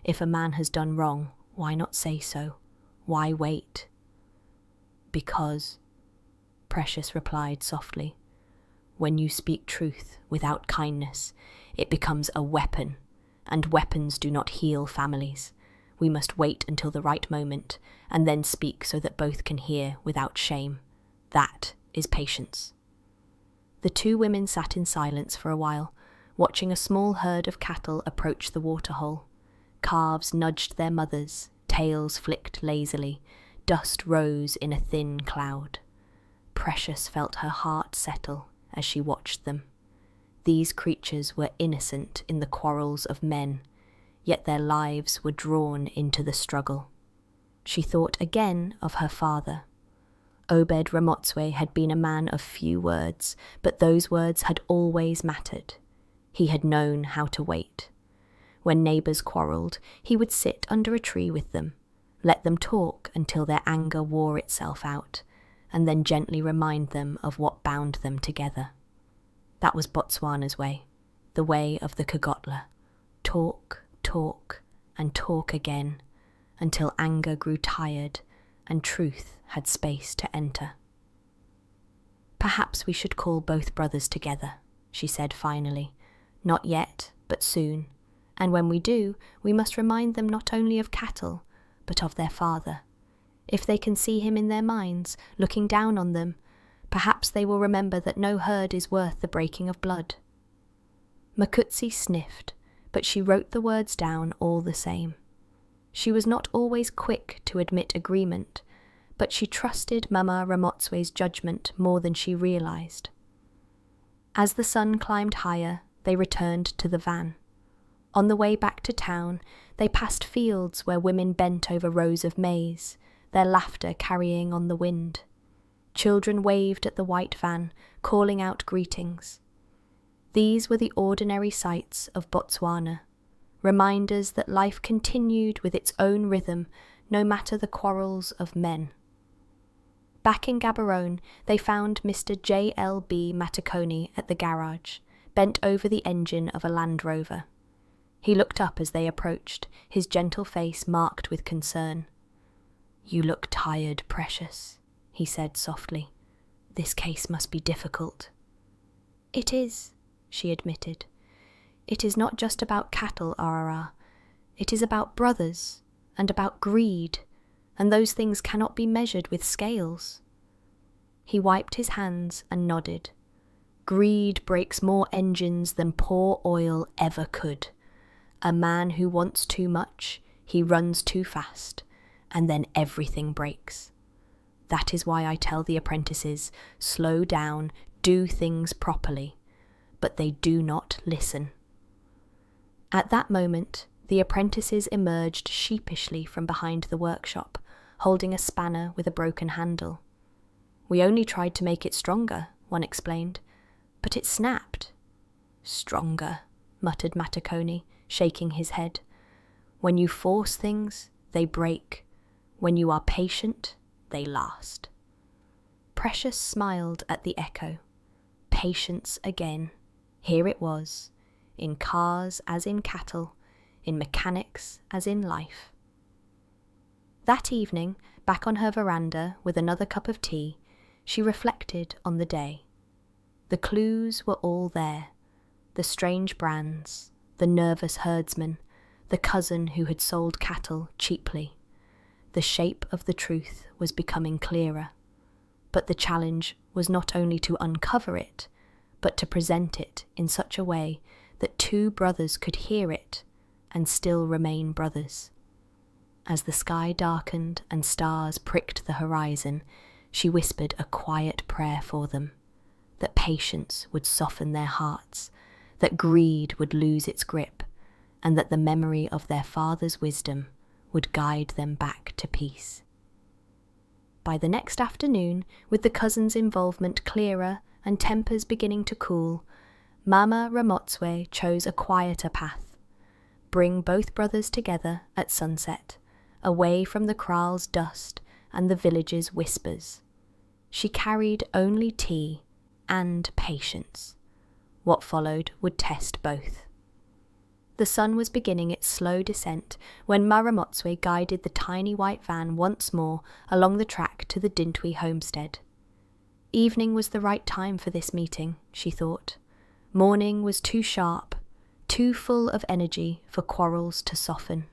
If a man has done wrong, why not say so? Why wait?" "Because," Precious replied softly, "when you speak truth without kindness, it becomes a weapon, and weapons do not heal families. We must wait until the right moment, and then speak so that both can hear without shame. That is patience." The two women sat in silence for a while, watching a small herd of cattle approach the waterhole. Calves nudged their mothers, tails flicked lazily, dust rose in a thin cloud. Precious felt her heart settle as she watched them. These creatures were innocent in the quarrels of men, yet their lives were drawn into the struggle. She thought again of her father. Obed Ramotswe had been a man of few words, but those words had always mattered. He had known how to wait. When neighbours quarrelled, he would sit under a tree with them, let them talk until their anger wore itself out, and then gently remind them of what bound them together. That was Botswana's way, the way of the Kagotla. Talk, talk, and talk again, until anger grew tired and truth had space to enter. "Perhaps we should call both brothers together," she said finally. "Not yet, but soon. And when we do, we must remind them not only of cattle, but of their father. If they can see him in their minds, looking down on them, perhaps they will remember that no herd is worth the breaking of blood." Makutsi sniffed, but she wrote the words down all the same. She was not always quick to admit agreement, but she trusted Mama Ramotswe's judgment more than she realized. As the sun climbed higher, they returned to the van. On the way back to town, they passed fields where women bent over rows of maize, their laughter carrying on the wind. Children waved at the white van, calling out greetings. These were the ordinary sights of Botswana, reminders that life continued with its own rhythm, no matter the quarrels of men. Back in Gaborone, they found Mr. J.L.B. Matakoni at the garage, bent over the engine of a Land Rover. He looked up as they approached, his gentle face marked with concern. "You look tired, Precious," he said softly. "This case must be difficult." "It is," she admitted. "It is not just about cattle, Arara. It is about brothers, and about greed, and those things cannot be measured with scales." He wiped his hands and nodded. "Greed breaks more engines than pour oil ever could. A man who wants too much, he runs too fast, and then everything breaks. That is why I tell the apprentices, slow down, do things properly, but they do not listen." At that moment, the apprentices emerged sheepishly from behind the workshop, holding a spanner with a broken handle. "We only tried to make it stronger," one explained, "but it snapped." "Stronger," muttered Matakoni, shaking his head. "When you force things, they break. When you are patient, they last." Precious smiled at the echo. Patience again. Here it was, in cars as in cattle, in mechanics as in life. That evening, back on her veranda with another cup of tea, she reflected on the day. The clues were all there. The strange brands, the nervous herdsman, the cousin who had sold cattle cheaply. The shape of the truth was becoming clearer. But the challenge was not only to uncover it, but to present it in such a way that two brothers could hear it and still remain brothers. As the sky darkened and stars pricked the horizon, she whispered a quiet prayer for them, that patience would soften their hearts, that greed would lose its grip, and that the memory of their father's wisdom would guide them back to peace. By the next afternoon, with the cousins' involvement clearer and tempers beginning to cool, Mama Ramotswe chose a quieter path. Bring both brothers together at sunset, away from the kraal's dust and the village's whispers. She carried only tea and patience. What followed would test both. The sun was beginning its slow descent when Ma Ramotswe guided the tiny white van once more along the track to the Dintwe homestead. Evening was the right time for this meeting, she thought. Morning was too sharp, too full of energy for quarrels to soften.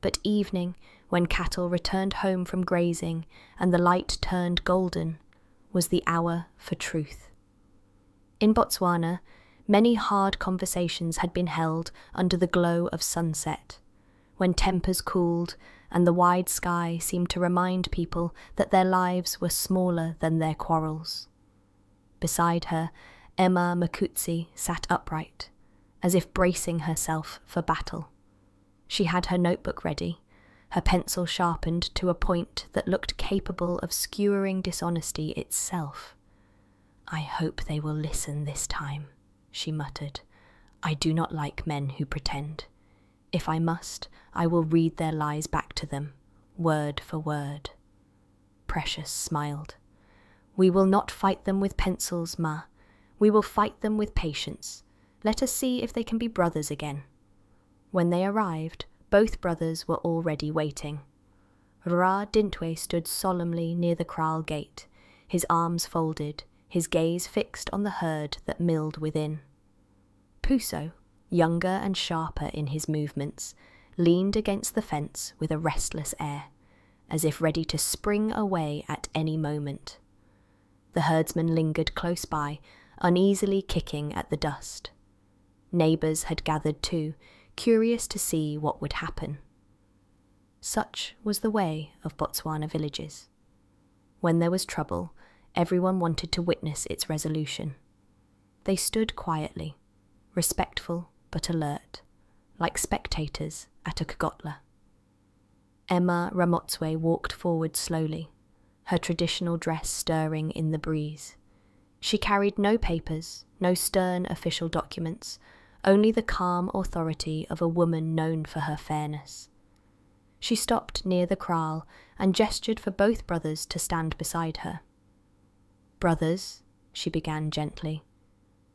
But evening, when cattle returned home from grazing and the light turned golden, was the hour for truth. In Botswana, many hard conversations had been held under the glow of sunset, when tempers cooled and the wide sky seemed to remind people that their lives were smaller than their quarrels. Beside her, Emma Makutsi sat upright, as if bracing herself for battle. She had her notebook ready, her pencil sharpened to a point that looked capable of skewering dishonesty itself. "I hope they will listen this time," she muttered. "I do not like men who pretend. If I must, I will read their lies back to them, word for word." Precious smiled. "We will not fight them with pencils, Ma. We will fight them with patience. Let us see if they can be brothers again." When they arrived, both brothers were already waiting. Ra Dintwe stood solemnly near the kraal gate, his arms folded, his gaze fixed on the herd that milled within. Puso, younger and sharper in his movements, leaned against the fence with a restless air, as if ready to spring away at any moment. The herdsman lingered close by, uneasily kicking at the dust. Neighbours had gathered too, curious to see what would happen. Such was the way of Botswana villages. When there was trouble, everyone wanted to witness its resolution. They stood quietly, respectful but alert, like spectators at a kgotla. Emma Ramotswe walked forward slowly, her traditional dress stirring in the breeze. She carried no papers, no stern official documents, only the calm authority of a woman known for her fairness. She stopped near the kraal and gestured for both brothers to stand beside her. "Brothers," she began gently,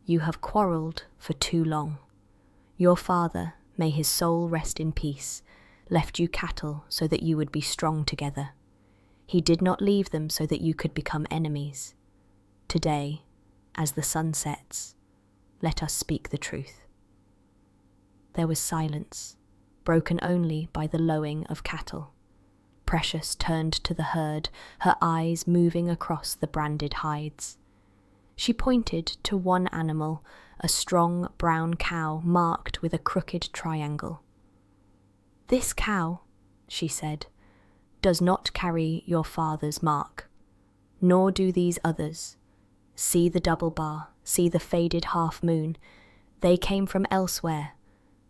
"you have quarrelled for too long. Your father, may his soul rest in peace, left you cattle so that you would be strong together. He did not leave them so that you could become enemies. Today, as the sun sets, let us speak the truth." There was silence, broken only by the lowing of cattle. Precious turned to the herd, her eyes moving across the branded hides. She pointed to one animal, a strong brown cow marked with a crooked triangle. "This cow," she said, "does not carry your father's mark, nor do these others. See the double bar, see the faded half moon. They came from elsewhere.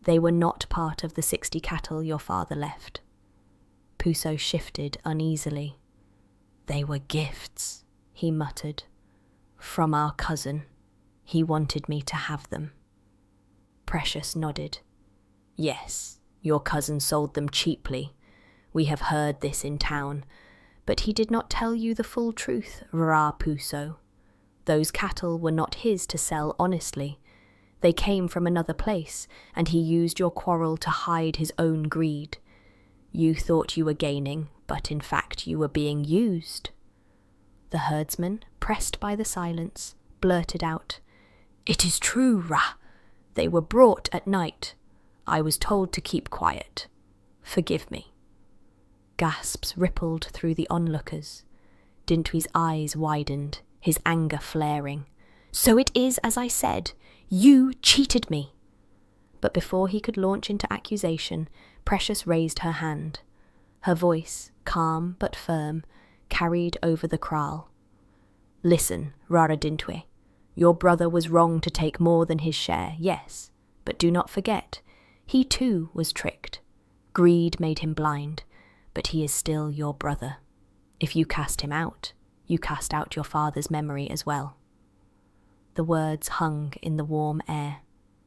They were not part of the 60 cattle your father left." Puso shifted uneasily. "They were gifts," he muttered. "From our cousin. He wanted me to have them." Precious nodded. "Yes, your cousin sold them cheaply. We have heard this in town. But he did not tell you the full truth, Rapuso. Those cattle were not his to sell honestly. They came from another place, and he used your quarrel to hide his own greed. You thought you were gaining, but in fact you were being used. The herdsman, pressed by the silence, blurted out, "It is true, Ra. They were brought at night. I was told to keep quiet. Forgive me." Gasps rippled through the onlookers. Dintwy's eyes widened, his anger flaring. "So it is as I said. You cheated me." But before he could launch into accusation, Precious raised her hand. Her voice, calm but firm, carried over the kraal. "Listen, Rara Dintwe. Your brother was wrong to take more than his share, yes, but do not forget, he too was tricked. Greed made him blind, but he is still your brother. If you cast him out, you cast out your father's memory as well." The words hung in the warm air.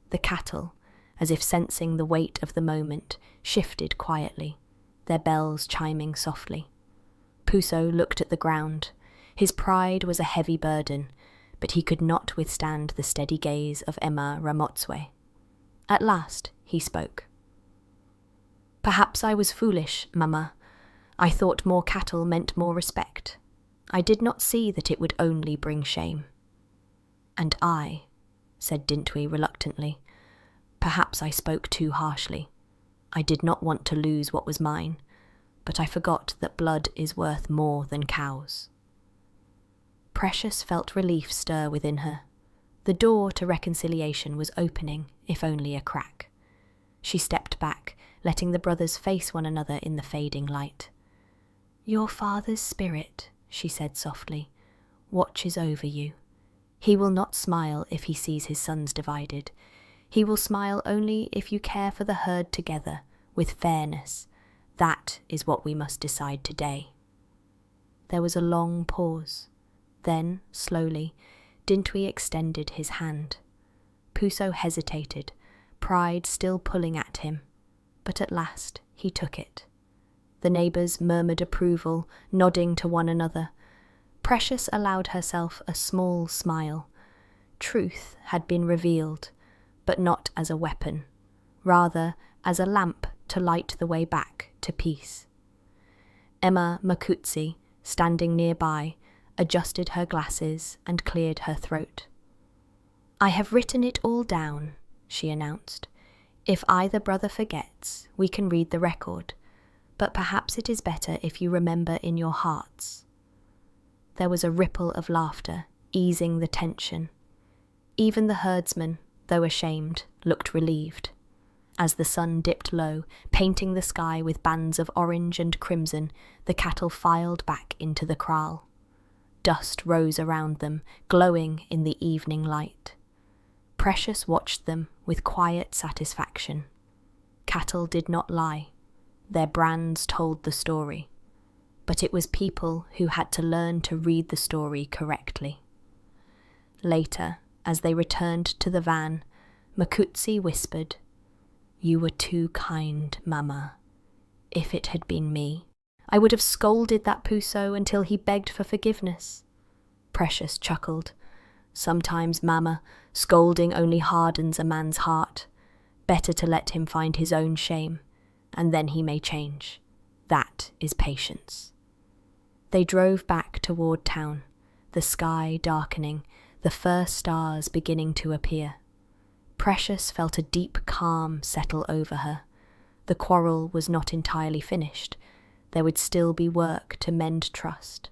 The cattle, as if sensing the weight of the moment, shifted quietly, their bells chiming softly. Puso looked at the ground. His pride was a heavy burden, but he could not withstand the steady gaze of Emma Ramotswe. At last he spoke. "Perhaps I was foolish, Mama. I thought more cattle meant more respect. I did not see that it would only bring shame." "And I," said Dintwy reluctantly, "perhaps I spoke too harshly. I did not want to lose what was mine, but I forgot that blood is worth more than cows." Precious felt relief stir within her. The door to reconciliation was opening, if only a crack. She stepped back, letting the brothers face one another in the fading light. "Your father's spirit," she said softly, "watches over you. He will not smile if he sees his sons divided. He will smile only if you care for the herd together, with fairness. That is what we must decide today." There was a long pause. Then, slowly, Dintwy extended his hand. Puso hesitated, pride still pulling at him, but at last he took it. The neighbours murmured approval, nodding to one another. Precious allowed herself a small smile. Truth had been revealed, but not as a weapon, rather as a lamp to light the way back to peace. Emma Makutsi, standing nearby, adjusted her glasses and cleared her throat. "I have written it all down," she announced. "If either brother forgets, we can read the record, but perhaps it is better if you remember in your hearts." There was a ripple of laughter, easing the tension. Even the herdsman, though ashamed, looked relieved. As the sun dipped low, painting the sky with bands of orange and crimson, the cattle filed back into the kraal. Dust rose around them, glowing in the evening light. Precious watched them with quiet satisfaction. Cattle did not lie. Their brands told the story. But it was people who had to learn to read the story correctly. Later, as they returned to the van, Makutsi whispered, "You were too kind, Mama. If it had been me, I would have scolded that Puso until he begged for forgiveness." Precious chuckled. "Sometimes, Mama, scolding only hardens a man's heart. Better to let him find his own shame, and then he may change. That is patience." They drove back toward town, the sky darkening, the first stars beginning to appear. Precious felt a deep calm settle over her. The quarrel was not entirely finished. There would still be work to mend trust.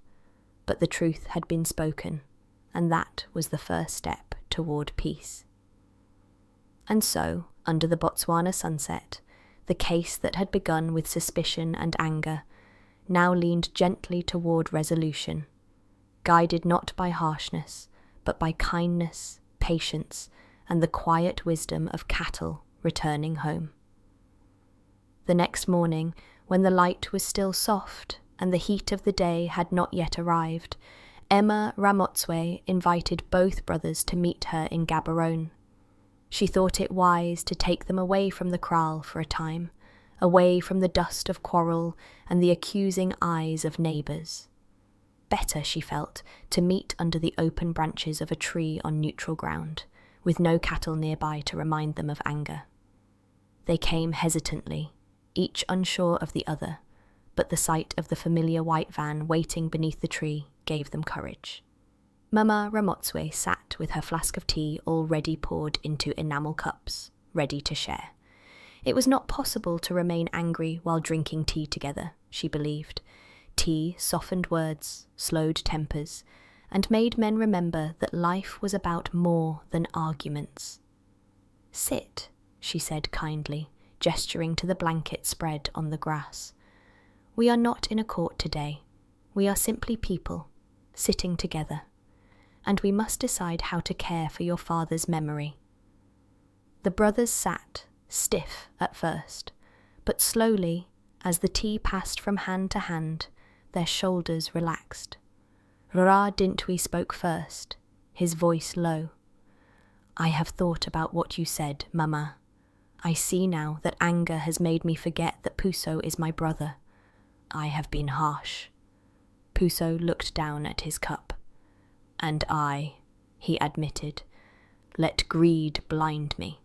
But the truth had been spoken, and that was the first step toward peace. And so, under the Botswana sunset, the case that had begun with suspicion and anger now leaned gently toward resolution, guided not by harshness, but by kindness, patience, and the quiet wisdom of cattle returning home. The next morning, when the light was still soft and the heat of the day had not yet arrived, Emma Ramotswe invited both brothers to meet her in Gaborone. She thought it wise to take them away from the kraal for a time, away from the dust of quarrel and the accusing eyes of neighbours. Better, she felt, to meet under the open branches of a tree on neutral ground, with no cattle nearby to remind them of anger. They came hesitantly, each unsure of the other, but the sight of the familiar white van waiting beneath the tree gave them courage. Mama Ramotswe sat with her flask of tea already poured into enamel cups, ready to share. It was not possible to remain angry while drinking tea together, she believed. Tea softened words, slowed tempers, and made men remember that life was about more than arguments. "Sit," she said kindly, gesturing to the blanket spread on the grass. "We are not in a court today. We are simply people, sitting together. And we must decide how to care for your father's memory." The brothers sat, stiff at first, but slowly, as the tea passed from hand to hand, their shoulders relaxed. Ra Dintwi spoke first, his voice low. "I have thought about what you said, Mama. I see now that anger has made me forget that Puso is my brother. I have been harsh." Puso looked down at his cup. "And I," he admitted, "let greed blind me.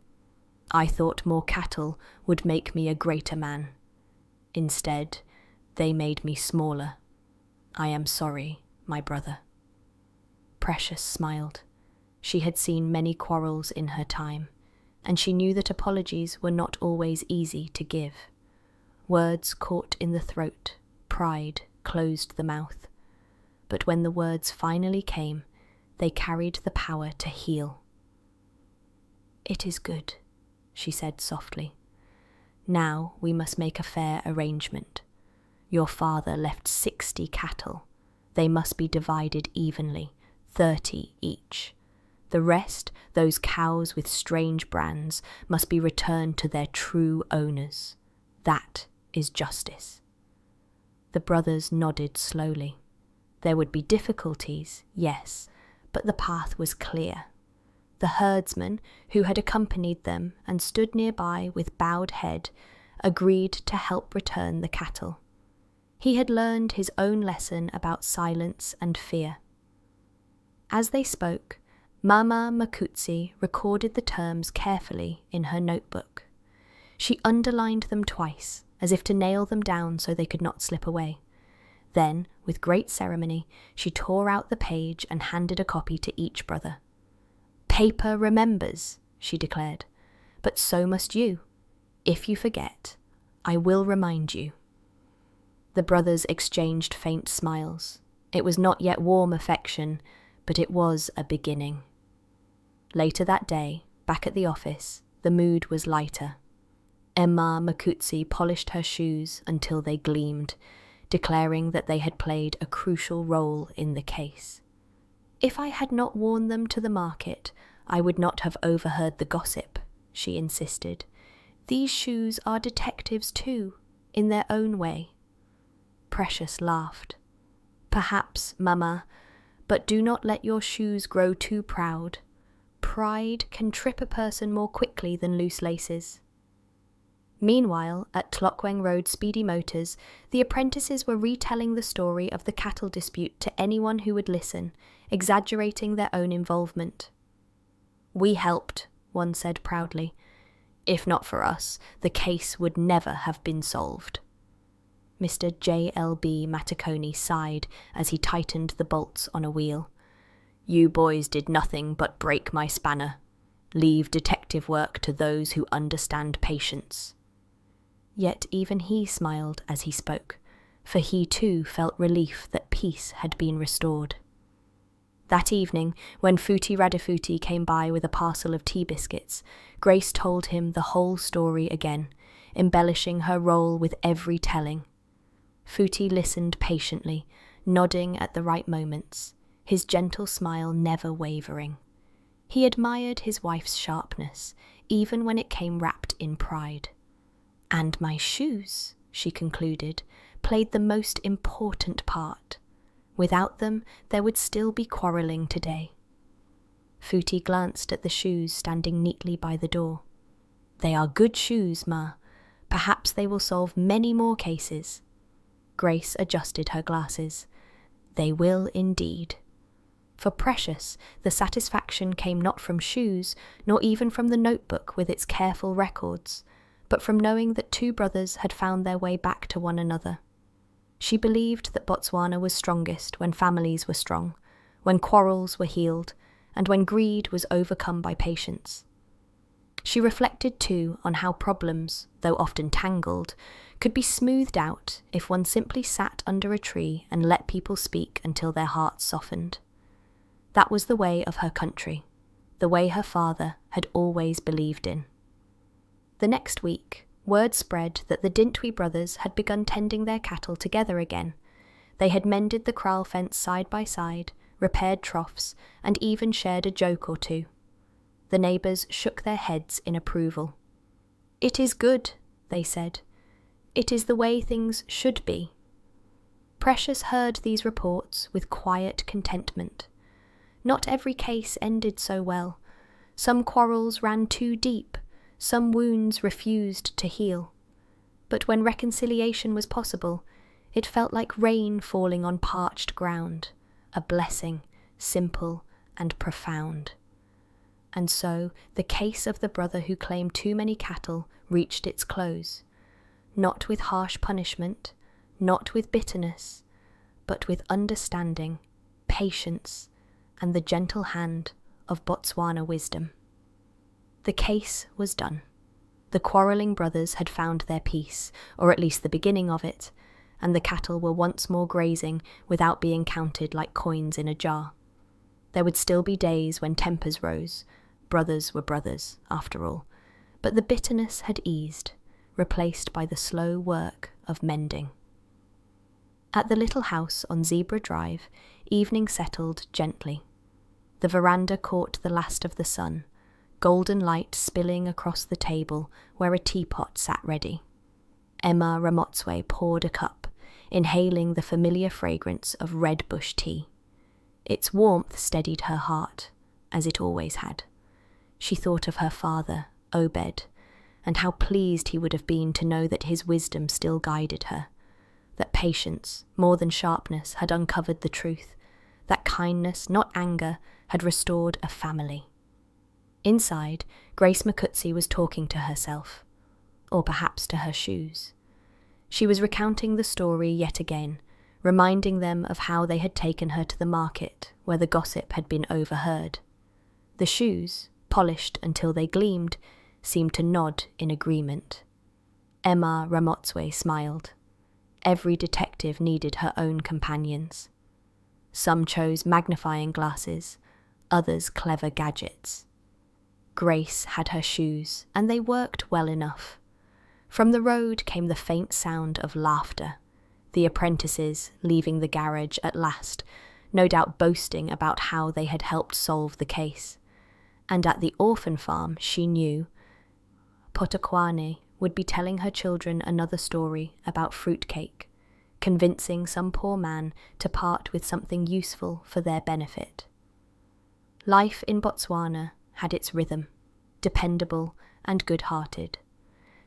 I thought more cattle would make me a greater man. Instead, they made me smaller. I am sorry, my brother." Precious smiled. She had seen many quarrels in her time, and she knew that apologies were not always easy to give. Words caught in the throat, pride closed the mouth. But when the words finally came, they carried the power to heal. "It is good," she said softly. "Now we must make a fair arrangement. Your father left 60 cattle. They must be divided evenly, 30 each. The rest, those cows with strange brands, must be returned to their true owners. That is justice." The brothers nodded slowly. There would be difficulties, yes, but the path was clear. The herdsman, who had accompanied them and stood nearby with bowed head, agreed to help return the cattle. He had learned his own lesson about silence and fear. As they spoke, Mama Makutsi recorded the terms carefully in her notebook. She underlined them twice, as if to nail them down so they could not slip away. Then, with great ceremony, she tore out the page and handed a copy to each brother. "Paper remembers," she declared, "but so must you. If you forget, I will remind you." The brothers exchanged faint smiles. It was not yet warm affection, but it was a beginning. Later that day, back at the office, the mood was lighter. Emma Makutsi polished her shoes until they gleamed, declaring that they had played a crucial role in the case. "If I had not worn them to the market, I would not have overheard the gossip," she insisted. "These shoes are detectives too, in their own way." Precious laughed. "Perhaps, Mama, but do not let your shoes grow too proud. Pride can trip a person more quickly than loose laces." Meanwhile, at Tlokweng Road Speedy Motors, the apprentices were retelling the story of the cattle dispute to anyone who would listen, exaggerating their own involvement. "We helped," one said proudly. "If not for us, the case would never have been solved." Mr. J.L.B. Matakoni sighed as he tightened the bolts on a wheel. "You boys did nothing but break my spanner. Leave detective work to those who understand patience." Yet even he smiled as he spoke, for he too felt relief that peace had been restored. That evening, when Futi Radafuti came by with a parcel of tea biscuits, Grace told him the whole story again, embellishing her role with every telling. Futi listened patiently, nodding at the right moments, his gentle smile never wavering. He admired his wife's sharpness, even when it came wrapped in pride. "And my shoes," she concluded, "played the most important part. Without them, there would still be quarrelling today." Futi glanced at the shoes standing neatly by the door. "They are good shoes, Ma, Perhaps they will solve many more cases. Grace adjusted her glasses. They will indeed. For Precious, the satisfaction came not from shoes, nor even from the notebook with its careful records, but from knowing that two brothers had found their way back to one another. She believed that Botswana was strongest when families were strong, when quarrels were healed, and when greed was overcome by patience. She reflected too on how problems, though often tangled, could be smoothed out if one simply sat under a tree and let people speak until their hearts softened. That was the way of her country, the way her father had always believed in. The next week, word spread that the Dintwi brothers had begun tending their cattle together again. They had mended the kraal fence side by side, repaired troughs, and even shared a joke or two. The neighbours shook their heads in approval. "It is good," they said. "It is the way things should be." Precious heard these reports with quiet contentment. Not every case ended so well. Some quarrels ran too deep, some wounds refused to heal. But when reconciliation was possible, it felt like rain falling on parched ground, a blessing, simple and profound. And so the case of the brother who claimed too many cattle reached its close, not with harsh punishment, not with bitterness, but with understanding, patience, and the gentle hand of Botswana wisdom. The case was done. The quarrelling brothers had found their peace, or at least the beginning of it, and the cattle were once more grazing without being counted like coins in a jar. There would still be days when tempers rose. Brothers were brothers, after all, but the bitterness had eased, replaced by the slow work of mending. At the little house on Zebra Drive, evening settled gently. The veranda caught the last of the sun, golden light spilling across the table where a teapot sat ready. Emma Ramotswe poured a cup, inhaling the familiar fragrance of red bush tea. Its warmth steadied her heart, as it always had. She thought of her father, Obed, and how pleased he would have been to know that his wisdom still guided her, that patience, more than sharpness, had uncovered the truth, that kindness, not anger, had restored a family. Inside, Grace Makutsi was talking to herself, or perhaps to her shoes. She was recounting the story yet again, reminding them of how they had taken her to the market, where the gossip had been overheard. The shoes, polished until they gleamed, seemed to nod in agreement. Emma Ramotswe smiled. Every detective needed her own companions. Some chose magnifying glasses, others clever gadgets. Grace had her shoes, and they worked well enough. From the road came the faint sound of laughter, the apprentices leaving the garage at last, no doubt boasting about how they had helped solve the case. And at the orphan farm, she knew, Potokwane would be telling her children another story about fruitcake, convincing some poor man to part with something useful for their benefit. Life in Botswana had its rhythm, dependable and good-hearted.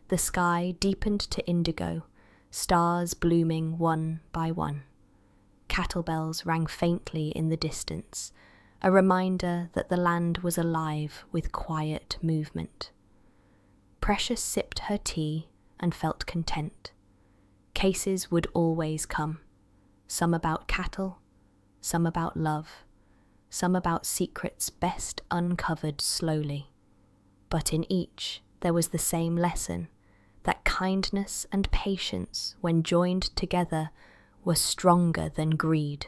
The sky deepened to indigo, stars blooming one by one. Cattle bells rang faintly in the distance, a reminder that the land was alive with quiet movement. Precious sipped her tea and felt content. Cases would always come, some about cattle, some about love, some about secrets best uncovered slowly. But in each there was the same lesson, that kindness and patience, when joined together, were stronger than greed.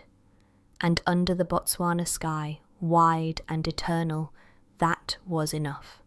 And under the Botswana sky, wide and eternal, that was enough.